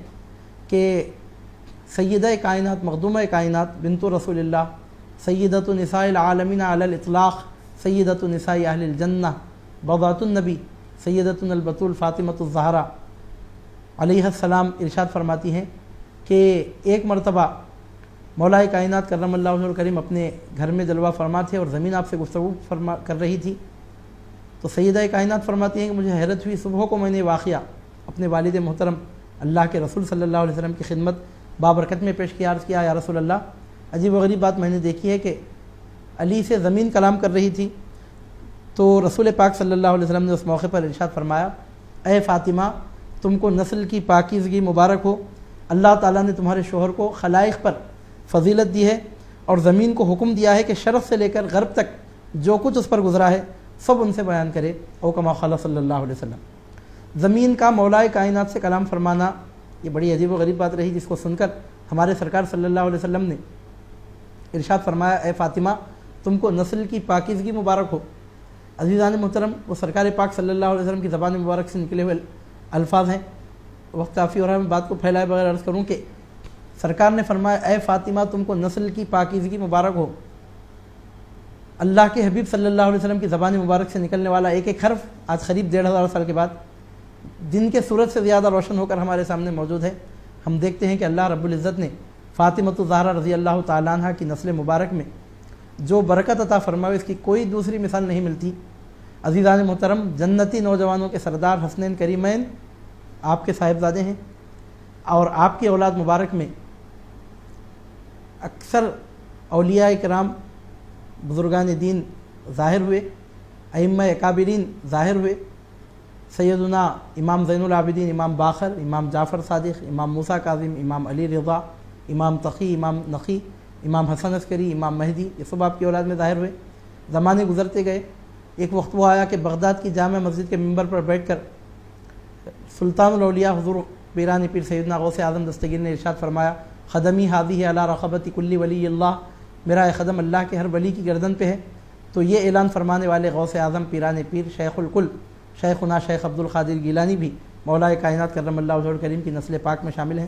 کہ سیدہ کائنات مخدومہ کائنات بنت رسول اللہ سیدۃ نساء العالمین علی الاطلاق سیدۃ نساء اہل الجنہ بضعۃ النبی سیدۃ البتول فاطمۃ الزہرا علیہ السلام ارشاد فرماتی ہیں کہ ایک مرتبہ مولا کائنات کرم اللہ وجہہ الکریم اپنے گھر میں جلوہ فرما تھے اور زمین آپ سے گفتگو کر رہی تھی، تو سیدہ کائنات فرماتی ہیں کہ مجھے حیرت ہوئی، صبح کو میں نے واقعہ اپنے والد محترم اللہ کے رسول صلی اللہ علیہ وسلم کی خدمت بابرکت میں پیش کیا، عرض کیا یا رسول اللہ، عجیب و غریب بات میں نے دیکھی ہے کہ علی سے زمین کلام کر رہی تھی، تو رسول پاک صلی اللہ علیہ وسلم نے اس موقع پر ارشاد فرمایا، اے فاطمہ تم کو نسل کی پاکیزگی مبارک ہو، اللہ تعالیٰ نے تمہارے شوہر کو خلائق پر فضیلت دی ہے اور زمین کو حکم دیا ہے کہ شرق سے لے کر غرب تک جو کچھ اس پر گزرا ہے سب ان سے بیان کرے، او کما قال صلی اللہ علیہ وسلم۔ زمین کا مولا کائنات سے کلام فرمانا یہ بڑی عجیب و غریب بات رہی، جس کو سن کر ہمارے سرکار صلی اللہ علیہ وسلم نے ارشاد فرمایا، اے فاطمہ تم کو نسل کی پاکیزگی مبارک ہو۔ عزیزان محترم، وہ سرکار پاک صلی اللہ علیہ وسلم کی زبان مبارک سے نکلے ہوئے الفاظ ہیں، وقت کافی ہو رہا ہے، میں بات کو پھیلائے بغیر عرض کروں کہ سرکار نے فرمایا، اے فاطمہ تم کو نسل کی پاکیزگی مبارک ہو۔ اللہ کے حبیب صلی اللہ علیہ وسلم کی زبان مبارک سے نکلنے والا ایک ایک حرف آج قریب 1500 سال کے بعد دن کے سورج سے زیادہ روشن ہو کر ہمارے سامنے موجود ہے۔ ہم دیکھتے ہیں کہ اللہ رب العزت نے فاطمۃ الزہرا رضی اللہ تعالیٰ عنہ کی نسل مبارک میں جو برکت عطا فرمائی اس کی کوئی دوسری مثال نہیں ملتی۔ عزیزان محترم، جنتی نوجوانوں کے سردار حسنین کریمین آپ کے صاحبزادے ہیں اور آپ کی اولاد مبارک میں اکثر اولیاء کرام بزرگان دین ظاہر ہوئے، ائمہ اکابرین ظاہر ہوئے، سیدنا امام زین العابدین، امام باقر، امام جعفر صادق، امام موسیٰ کاظم، امام علی رضا، امام تقی، امام نقی، امام حسن عسکری، امام مہدی، یہ سب آپ کی اولاد میں ظاہر ہوئے۔ زمانے گزرتے گئے، ایک وقت وہ آیا کہ بغداد کی جامع مسجد کے ممبر پر بیٹھ کر سلطان الاولیاء حضور پیران پیر سیدنا غوث اعظم دستگیر نے ارشاد فرمایا، خدمی حاضی علی رقبت کل ولی اللہ، میرا قدم اللہ کے ہر ولی کی گردن پہ ہے۔ تو یہ اعلان فرمانے والے غوث اعظم پیران پیر شیخ الکل شیخنا شیخ عبد القادر گیلانی بھی مولا کائنات کرم اللہ وجہہ الکریم کی نسل پاک میں شامل ہیں۔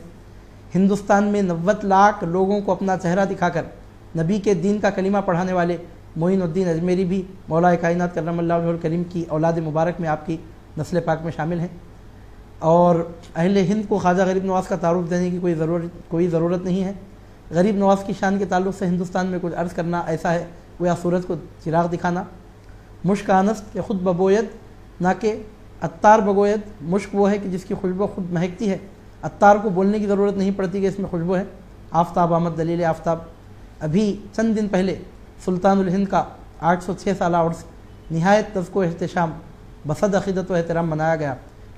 ہندوستان میں 90 لاکھ لوگوں کو اپنا چہرہ دکھا کر نبی کے دین کا کلمہ پڑھانے والے معین الدین اجمیری بھی مولا کائنات کرم اللہ وجہہ الکریم کی اولاد مبارک میں آپ کی نسل پاک میں شامل ہیں۔ اور اہل ہند کو خواجہ غریب نواز کا تعارف دینے کی کوئی ضرورت نہیں ہے۔ غریب نواز کی شان کے تعلق سے ہندوستان میں کچھ عرض کرنا ایسا ہے گویا سورج کو چراغ دکھانا۔ مشک آنست کہ خود ببوید نہ کہ عطار بگوید، مشک وہ ہے کہ جس کی خوشبو خود مہکتی ہے، عطار کو بولنے کی ضرورت نہیں پڑتی کہ اس میں خوشبو ہے۔ آفتاب آمد دلیل آفتاب۔ ابھی چند دن پہلے سلطان الہند کا 806 سالہ عرس نہایت تزک و احتشام بصد عقیدت و احترام منایا گیا۔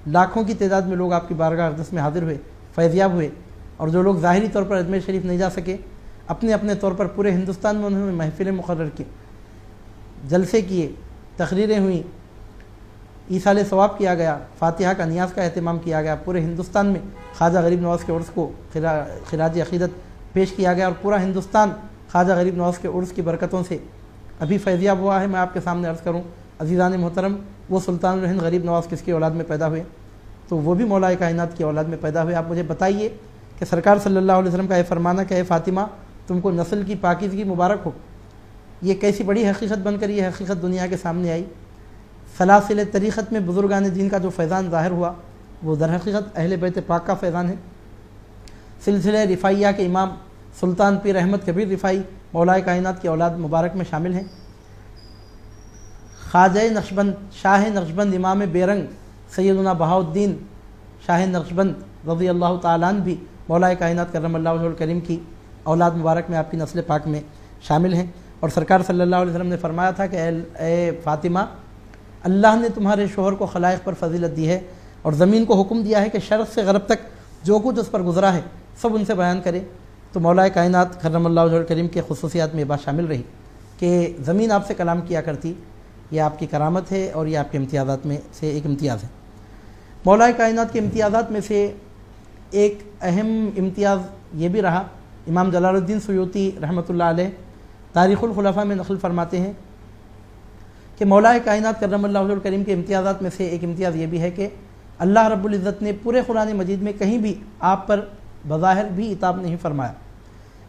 لاکھوں کی تعداد میں لوگ آپ کی بارگاہ اقدس میں حاضر ہوئے، فیضیاب ہوئے، اور جو لوگ ظاہری طور پر اجمیر شریف نہیں جا سکے، اپنے اپنے طور پر پورے ہندوستان میں انہوں نے محفلیں مقرر کی، جلسے کیے، تقریریں ہوئیں، ایصال ثواب کیا گیا، فاتحہ کا نیاز کا اہتمام کیا گیا، پورے ہندوستان میں خواجہ غریب نواز کے عرس کو خراج عقیدت پیش کیا گیا، اور پورا ہندوستان خواجہ غریب نواز کے عرس کی برکتوں سے ابھی فیضیاب ہوا ہے۔ میں آپ کے سامنے عرض کروں عزیزان محترم، وہ سلطان الہند غریب نواز کس کی اولاد میں پیدا ہوئے؟ تو وہ بھی مولا کائنات کی اولاد میں پیدا ہوئے۔ آپ مجھے بتائیے کہ سرکار صلی اللہ علیہ وسلم کا یہ فرمانا کہ اے فاطمہ تم کو نسل کی پاکیزگی مبارک ہو، یہ کیسی بڑی حقیقت بن کر یہ حقیقت دنیا کے سامنے آئی۔ سلاسل طریقت میں بزرگان دین کا جو فیضان ظاہر ہوا وہ در حقیقت اہل بیت پاک کا فیضان ہے۔ سلسلہ رفاعیہ کے امام سلطان پیر احمد کبیر رفاعی مولا کائنات کی اولاد مبارک میں شامل ہیں۔ خواجہ نقشبند شاہ نقشبند امام بیرنگ سیدنا بہاؤالدین شاہ نقشبند رضی اللہ تعالیٰ عنہ بھی مولا کائنات کرم اللہ وجہہ الکریم کی اولاد مبارک میں آپ کی نسل پاک میں شامل ہیں۔ اور سرکار صلی اللہ علیہ وسلم نے فرمایا تھا کہ اے فاطمہ، اللہ نے تمہارے شوہر کو خلائق پر فضیلت دی ہے اور زمین کو حکم دیا ہے کہ شرق سے غرب تک جو کچھ اس پر گزرا ہے سب ان سے بیان کرے۔ تو مولا کائنات کرم اللہ وجہہ الکریم کے خصوصیات میں یہ بات شامل رہی کہ زمین آپ سے کلام کیا کرتی، یہ آپ کی کرامت ہے اور یہ آپ کے امتیازات میں سے ایک امتیاز ہے۔ مولا کائنات کے امتیازات میں سے ایک اہم امتیاز یہ بھی رہا، امام جلال الدین سیوطی رحمۃ اللہ علیہ تاریخ الخلفاء میں نقل فرماتے ہیں کہ مولا کائنات کرم اللہ وجہہ الکریم کے امتیازات میں سے ایک امتیاز یہ بھی ہے کہ اللہ رب العزت نے پورے قرآن مجید میں کہیں بھی آپ پر بظاہر بھی عتاب نہیں فرمایا۔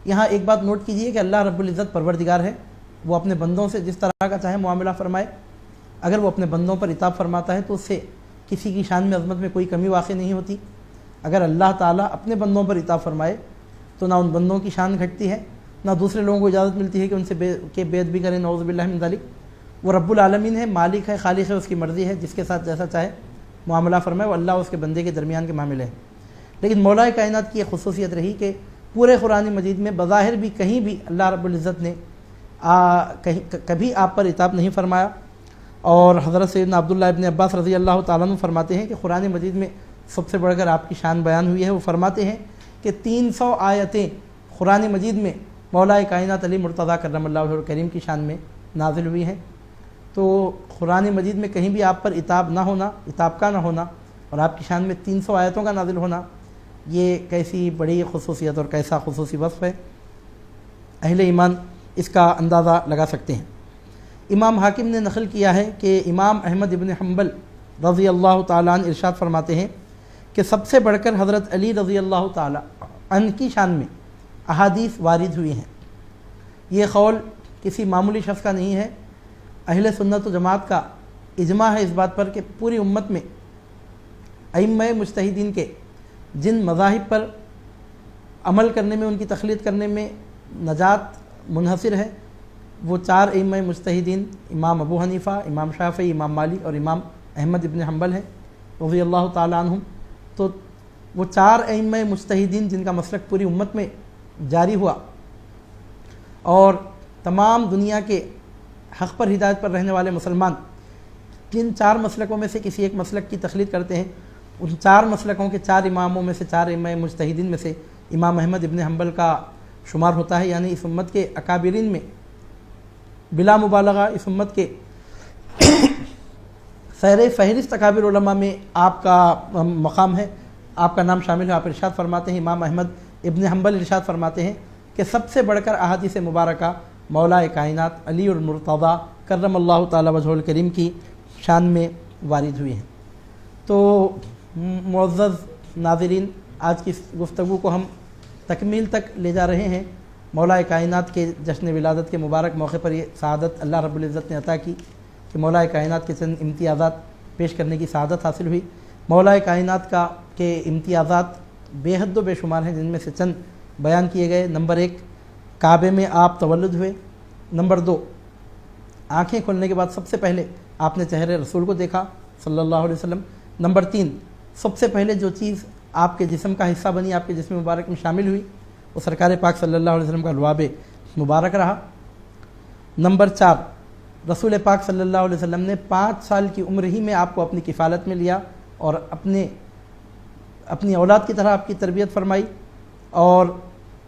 یہاں ایک بات نوٹ کیجئے کہ اللہ رب العزت پروردگار ہے، وہ اپنے بندوں سے جس طرح کا چاہے معاملہ فرمائے۔ اگر وہ اپنے بندوں پر عتاب فرماتا ہے تو اس سے کسی کی شان میں عظمت میں کوئی کمی واقع نہیں ہوتی۔ اگر اللہ تعالیٰ اپنے بندوں پر عتاب فرمائے تو نہ ان بندوں کی شان گھٹتی ہے، نہ دوسرے لوگوں کو اجازت ملتی ہے کہ ان سے بے ادبی کریں، نعوذ باللہ من ذالک۔ وہ رب العالمین ہے، مالک ہے، خالق ہے، اس کی مرضی ہے، جس کے ساتھ جیسا چاہے معاملہ فرمائے، وہ اللہ اس کے بندے کے درمیان کے معاملے ہیں۔ لیکن مولا کائنات کی یہ خصوصیت رہی کہ پورے قرآن مجید میں بظاہر بھی کہیں بھی اللہ رب العزت نے کبھی آپ پر عتاب نہیں فرمایا۔ اور حضرت سیدنا عبداللہ ابن عباس رضی اللہ تعالیٰ عنہ فرماتے ہیں کہ قرآن مجید میں سب سے بڑھ کر آپ کی شان بیان ہوئی ہے۔ وہ فرماتے ہیں کہ 300 آیتیں قرآن مجید میں مولا کائنات علی مرتضیٰ کرم اللہ وجہہ الکریم کی شان میں نازل ہوئی ہیں۔ تو قرآن مجید میں کہیں بھی آپ پر عتاب نہ ہونا، عتاب کا نہ ہونا، اور آپ کی شان میں 300 آیتوں کا نازل ہونا، یہ کیسی بڑی خصوصیت اور کیسا خصوصی وصف ہے، اہل ایمان اس کا اندازہ لگا سکتے ہیں۔ امام حاکم نے نقل کیا ہے کہ امام احمد ابن حنبل رضی اللہ تعالیٰ عنہ ارشاد فرماتے ہیں کہ سب سے بڑھ کر حضرت علی رضی اللہ تعالیٰ عنہ کی شان میں احادیث وارد ہوئی ہیں۔ یہ قول کسی معمولی شخص کا نہیں ہے، اہل سنت و جماعت کا اجماع ہے اس بات پر کہ پوری امت میں ائمہ مجتہدین کے جن مذاہب پر عمل کرنے میں، ان کی تقلید کرنے میں نجات منحصر ہے، وہ 4 ائمہ مجتہدین امام ابو حنیفہ، امام شافعی، امام مالک اور امام احمد ابن حنبل ہیں رضی اللہ تعالیٰ عنہم۔ تو وہ 4 ائمہ مجتہدین جن کا مسلک پوری امت میں جاری ہوا اور تمام دنیا کے حق پر ہدایت پر رہنے والے مسلمان جن 4 مسلکوں میں سے کسی ایک مسلک کی تقلید کرتے ہیں، ان 4 مسلکوں کے 4 اماموں میں سے 4 ائمہ مجتہدین میں سے امام احمد ابن حنبل کا شمار ہوتا ہے۔ یعنی اس امت کے اکابرین میں بلا مبالغہ اس امت کے سیر فہرست اکابر علماء میں آپ کا مقام ہے، آپ کا نام شامل ہے۔ آپ ارشاد فرماتے ہیں، امام احمد ابن حنبل ارشاد فرماتے ہیں کہ سب سے بڑھ کر احادیث مبارکہ مولا کائنات علی المرتضیٰ کرم اللہ تعالی وجہہ الکریم کی شان میں وارد ہوئی ہیں۔ تو معزز ناظرین، آج کی گفتگو کو ہم تکمیل تک لے جا رہے ہیں۔ مولا کائنات کے جشن ولادت کے مبارک موقع پر یہ سعادت اللہ رب العزت نے عطا کی کہ مولا کائنات کے چند امتیازات پیش کرنے کی سعادت حاصل ہوئی۔ مولا کائنات کے امتیازات بے حد و بے شمار ہیں، جن میں سے چند بیان کیے گئے۔ نمبر 1، کعبے میں آپ تولد ہوئے۔ نمبر 2، آنکھیں کھلنے کے بعد سب سے پہلے آپ نے چہرے رسول کو دیکھا صلی اللہ علیہ وسلم۔ نمبر 3، سب سے پہلے جو چیز آپ کے جسم کا حصہ بنی، آپ کے جسم مبارک میں شامل ہوئی، وہ سرکار پاک صلی اللہ علیہ وسلم کا لعاب مبارک رہا۔ نمبر 4، رسول پاک صلی اللہ علیہ وسلم نے 5 سال کی عمر ہی میں آپ کو اپنی کفالت میں لیا اور اپنی اولاد کی طرح آپ کی تربیت فرمائی، اور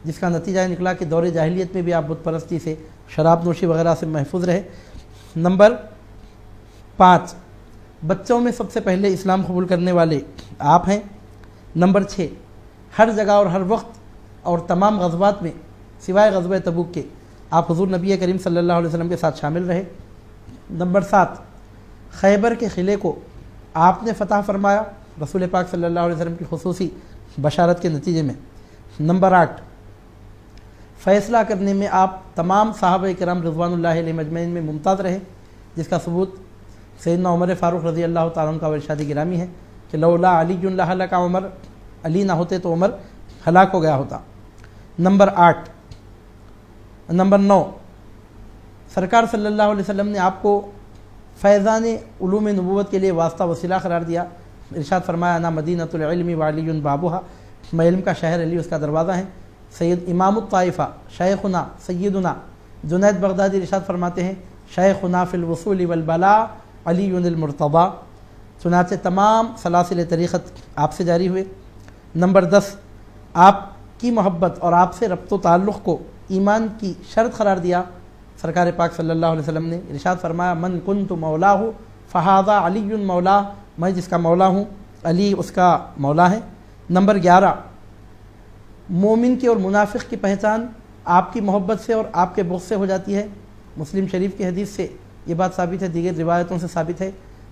جس کا نتیجہ نکلا کہ دور جاہلیت میں بھی آپ بت پرستی سے، شراب نوشی وغیرہ سے محفوظ رہے۔ نمبر 5، بچوں میں سب سے پہلے اسلام قبول کرنے والے آپ ہیں۔ نمبر 6، ہر جگہ اور ہر وقت اور تمام غزوات میں سوائے غزوہ تبوک کے آپ حضور نبی کریم صلی اللہ علیہ وسلم کے ساتھ شامل رہے۔ نمبر 7، خیبر کے قلعے کو آپ نے فتح فرمایا رسول پاک صلی اللہ علیہ وسلم کی خصوصی بشارت کے نتیجے میں۔ نمبر 8، فیصلہ کرنے میں آپ تمام صحابہ کرام رضوان اللہ علیہم اجمعین میں ممتاز رہے، جس کا ثبوت سیدنا عمر فاروق رضی اللہ تعالیٰ عنہ کا ارشاد گرامی ہے کہ لولا علی لہلک عمر، علی نہ ہوتے تو عمر ہلاک ہو گیا ہوتا۔ نمبر 9، سرکار صلی اللہ علیہ وسلم نے آپ کو فیضان علوم نبوت کے لیے واسطہ وسیلہ قرار دیا۔ ارشاد فرمایا انا مدینۃ العلم وعلی بابھا، میں علم کا شہر، علی اس کا دروازہ ہے۔ سید امام الطائفہ شیخنا سیدنا جنید بغدادی ارشاد فرماتے ہیں شیخنا فی الوصول والبلاء علی المرتضی، چنانچہ تمام سلاسل طریقت آپ سے جاری ہوئے۔ نمبر 10، آپ کی محبت اور آپ سے ربط و تعلق کو ایمان کی شرط قرار دیا۔ سرکار پاک صلی اللہ علیہ وسلم نے ارشاد فرمایا من کنت مولاہ فہذا علی مولا، میں جس کا مولا ہوں علی اس کا مولا ہے۔ نمبر 11، مومن کی اور منافق کی پہچان آپ کی محبت سے اور آپ کے بغض سے ہو جاتی ہے۔ مسلم شریف کی حدیث سے یہ بات ثابت ہے، دیگر روایتوں سے ثابت ہے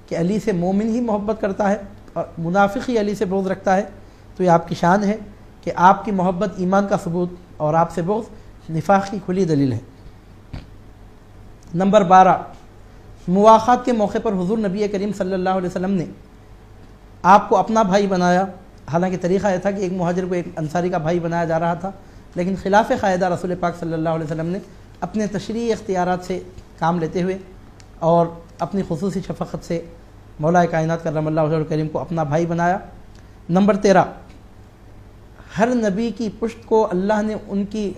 کہ علی سے مومن ہی محبت کرتا ہے اور منافق ہی علی سے بغض رکھتا ہے۔ تو یہ آپ کی شان ہے کہ آپ کی محبت ایمان کا ثبوت اور آپ سے بغض نفاق کی کھلی دلیل ہے۔ نمبر 12، مواخات کے موقع پر حضور نبی کریم صلی اللہ علیہ وسلم نے آپ کو اپنا بھائی بنایا۔ حالانکہ طریقہ یہ تھا کہ ایک مہاجر کو ایک انصاری کا بھائی بنایا جا رہا تھا، لیکن خلاف قاعدہ رسول پاک صلی اللہ علیہ وسلم نے اپنے تشریعی اختیارات سے کام لیتے ہوئے اور اپنی خصوصی شفقت سے مولا کائنات کرم اللہ وجہہ الکریم کو اپنا بھائی بنایا۔ نمبر 13، ہر نبی کی پشت کو اللہ نے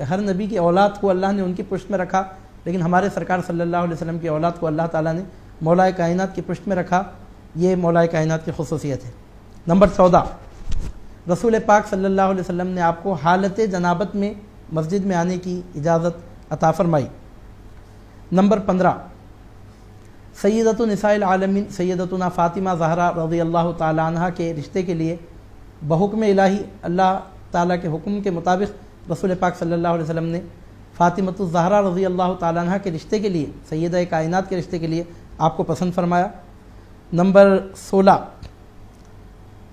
ہر نبی کی اولاد کو اللہ نے ان کی پشت میں رکھا، لیکن ہمارے سرکار صلی اللہ علیہ وسلم کی اولاد کو اللہ تعالیٰ نے مولا کائنات کی پشت میں رکھا، یہ مولا کائنات کی خصوصیت ہے۔ نمبر 14، رسول پاک صلی اللہ علیہ وسلم نے آپ کو حالت جنابت میں مسجد میں آنے کی اجازت عطا فرمائی۔ نمبر 15، سیدۃ نساء العالمین سیدتنا فاطمہ زہرا رضی اللہ تعالی عنہ کے رشتے کے لیے بحکم الہی اللہ تعالیٰ کے حکم کے مطابق رسول پاک صلی اللہ علیہ وسلم نے فاطمۃ الزہرا رضی اللہ تعالی عنہ کے رشتے کے لیے، سیدہ کائنات کے رشتے کے لیے آپ کو پسند فرمایا۔ نمبر 16،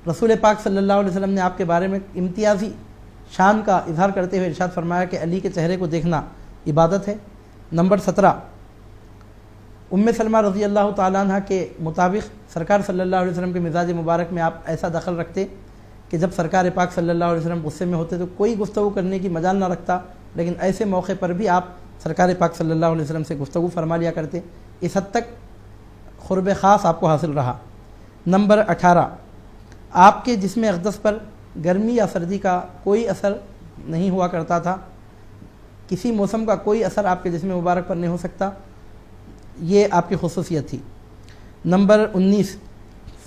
رسول پاک صلی اللہ علیہ وسلم نے آپ کے بارے میں امتیازی شان کا اظہار کرتے ہوئے ارشاد فرمایا کہ علی کے چہرے کو دیکھنا عبادت ہے۔ نمبر 17، ام سلمہ رضی اللہ تعالیٰ عنہ کے مطابق سرکار صلی اللہ علیہ وسلم کے مزاج مبارک میں آپ ایسا دخل رکھتے کہ جب سرکار پاک صلی اللہ علیہ وسلم غصے میں ہوتے تو کوئی گفتگو کرنے کی مجال نہ رکھتا، لیکن ایسے موقع پر بھی آپ سرکار پاک صلی اللہ علیہ وسلم سے گفتگو فرما لیا کرتے۔ اس حد تک قرب خاص آپ کو حاصل رہا۔ نمبر 18، آپ کے جسم اقدس پر گرمی یا سردی کا کوئی اثر نہیں ہوا کرتا تھا، کسی موسم کا کوئی اثر آپ کے جسم مبارک پر نہیں ہو سکتا، یہ آپ کی خصوصیت تھی۔ نمبر 19،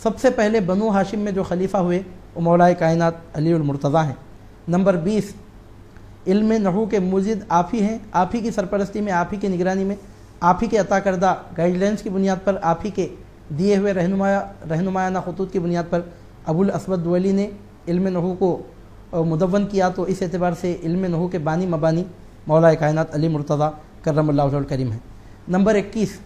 سب سے پہلے بنو ہاشم میں جو خلیفہ ہوئے وہ مولا کائنات علی المرتضی ہیں۔ نمبر 20، علم نحو کے مجد آپ ہی ہیں، آپ ہی کی سرپرستی میں، آپ ہی کی نگرانی میں، آپ ہی کے عطا کردہ گائیڈ لائنس کی بنیاد پر، آپ ہی کے دیے ہوئے رہنمایانہ خطوط کی بنیاد پر ابو الاسود دولی نے علم نحو کو مدون کیا، تو اس اعتبار سے علم نحو کے بانی مبانی مولا کائنات علی مرتضی کرم اللہ وجہہ الکریم ہے۔ نمبر 21،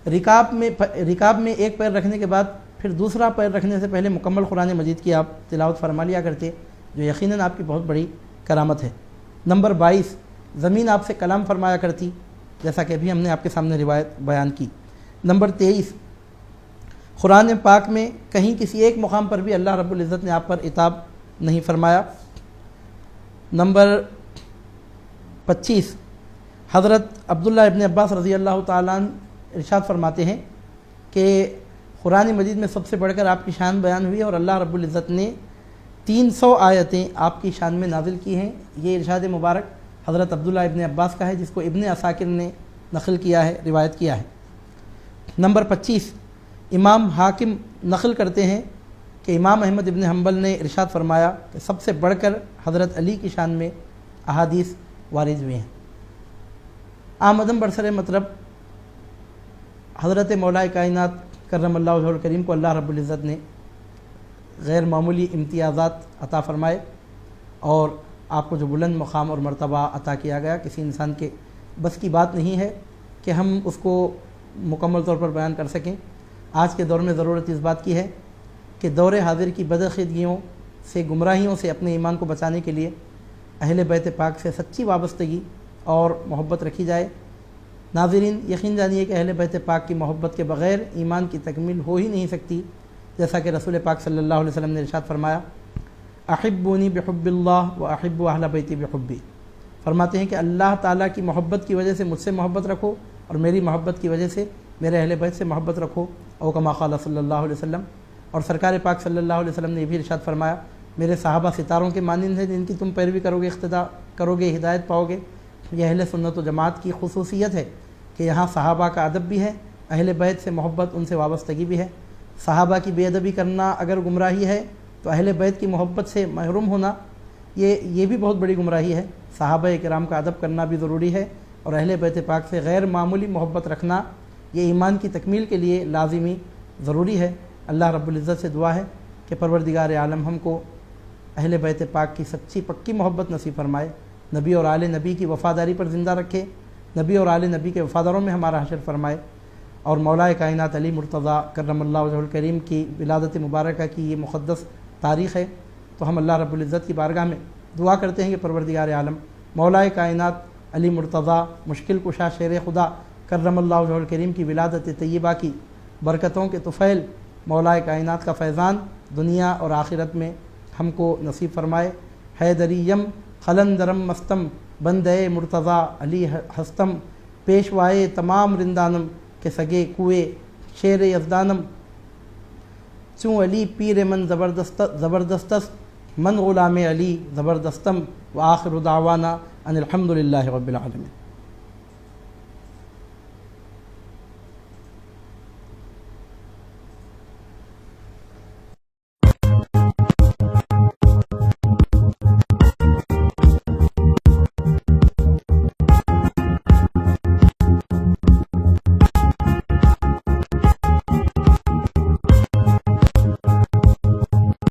رکاب میں ایک پیر رکھنے کے بعد پھر دوسرا پیر رکھنے سے پہلے مکمل قرآن مجید کی آپ تلاوت فرما لیا کرتے، جو یقیناً آپ کی بہت بڑی کرامت ہے۔ نمبر 22، زمین آپ سے کلام فرمایا کرتی، جیسا کہ ابھی ہم نے آپ کے سامنے روایت بیان کی۔ نمبر 23، قرآن پاک میں کہیں کسی ایک مقام پر بھی اللہ رب العزت نے آپ پر عتاب نہیں فرمایا۔ نمبر 25، حضرت عبداللہ ابن عباس رضی اللہ تعالیٰ عنہ ارشاد فرماتے ہیں کہ قرآن مجید میں سب سے بڑھ کر آپ کی شان بیان ہوئی اور اللہ رب العزت نے 300 آیتیں آپ کی شان میں نازل کی ہیں۔ یہ ارشاد مبارک حضرت عبداللہ ابن عباس کا ہے، جس کو ابن عساکر نے نقل کیا ہے، روایت کیا ہے۔ نمبر 25، امام حاکم نقل کرتے ہیں کہ امام احمد ابن حنبل نے ارشاد فرمایا کہ سب سے بڑھ کر حضرت علی کی شان میں احادیث وارد ہوئے ہیں۔ آمدم برسر مطلب حضرت مولا کائنات کرم اللہ وجہہ الکریم کو اللہ رب العزت نے غیر معمولی امتیازات عطا فرمائے اور آپ کو جو بلند مقام اور مرتبہ عطا کیا گیا، کسی انسان کے بس کی بات نہیں ہے کہ ہم اس کو مکمل طور پر بیان کر سکیں۔ آج کے دور میں ضرورت اس بات کی ہے کہ دور حاضر کی بدعقیدگیوں سے، گمراہیوں سے اپنے ایمان کو بچانے کے لیے اہل بیت پاک سے سچی وابستگی اور محبت رکھی جائے۔ ناظرین، یقین جانیے کہ اہل بیت پاک کی محبت کے بغیر ایمان کی تکمیل ہو ہی نہیں سکتی، جیسا کہ رسول پاک صلی اللہ علیہ وسلم نے ارشاد فرمایا، احبونی بحب اللہ و احب اہل بیتی بحبی۔ فرماتے ہیں کہ اللہ تعالیٰ کی محبت کی وجہ سے مجھ سے محبت رکھو، اور میری محبت کی وجہ سے میرے اہل بیت سے محبت رکھو، او کما قال صلی اللہ علیہ وسلم۔ اور سرکار پاک صلی اللہ علیہ وسلم نے یہ بھی ارشاد فرمایا، میرے صحابہ ستاروں کے مانند ہیں جن کی تم پیروی کرو گے، اقتداء کرو گے، ہدایت پاؤ گے۔ یہ اہل سنت و جماعت کی خصوصیت ہے کہ یہاں صحابہ کا ادب بھی ہے، اہل بیت سے محبت، ان سے وابستگی بھی ہے۔ صحابہ کی بے ادبی کرنا اگر گمراہی ہے تو اہل بیت کی محبت سے محروم ہونا یہ بھی بہت بڑی گمراہی ہے۔ صحابہ کرام کا ادب کرنا بھی ضروری ہے، اور اہل بیت پاک سے غیر معمولی محبت رکھنا یہ ایمان کی تکمیل کے لیے لازمی ضروری ہے۔ اللہ رب العزت سے دعا ہے کہ پروردگار عالم ہم کو اہل بیت پاک کی سچی پکی محبت نصیب فرمائے، نبی اور آل نبی کی وفاداری پر زندہ رکھے، نبی اور آل نبی کے وفاداروں میں ہمارا حشر فرمائے، اور مولا کائنات علی مرتضیٰ کرم اللہ وجہہ الکریم کی ولادت مبارکہ کی یہ مقدس تاریخ ہے، تو ہم اللہ رب العزت کی بارگاہ میں دعا کرتے ہیں کہ پروردگار عالم مولا کائنات علی مرتضیٰ مشکل کشا شیر خدا کرم اللہ وجہہ الکریم کی ولادت طیبہ کی برکتوں کے طفیل، مولا کائنات کا فیضان دنیا اور آخرت میں ہم کو نصیب فرمائے۔ حیدریم خلندرم مستم بندے مرتضیٰ علی ہستم، پیشوائے تمام رندانم کے سگے کوئے شیر یزدانم، چوں علی پیر من زبردستست من غلام علی زبردستم، وآخر دعوانا ان الحمد للہ رب العالمین۔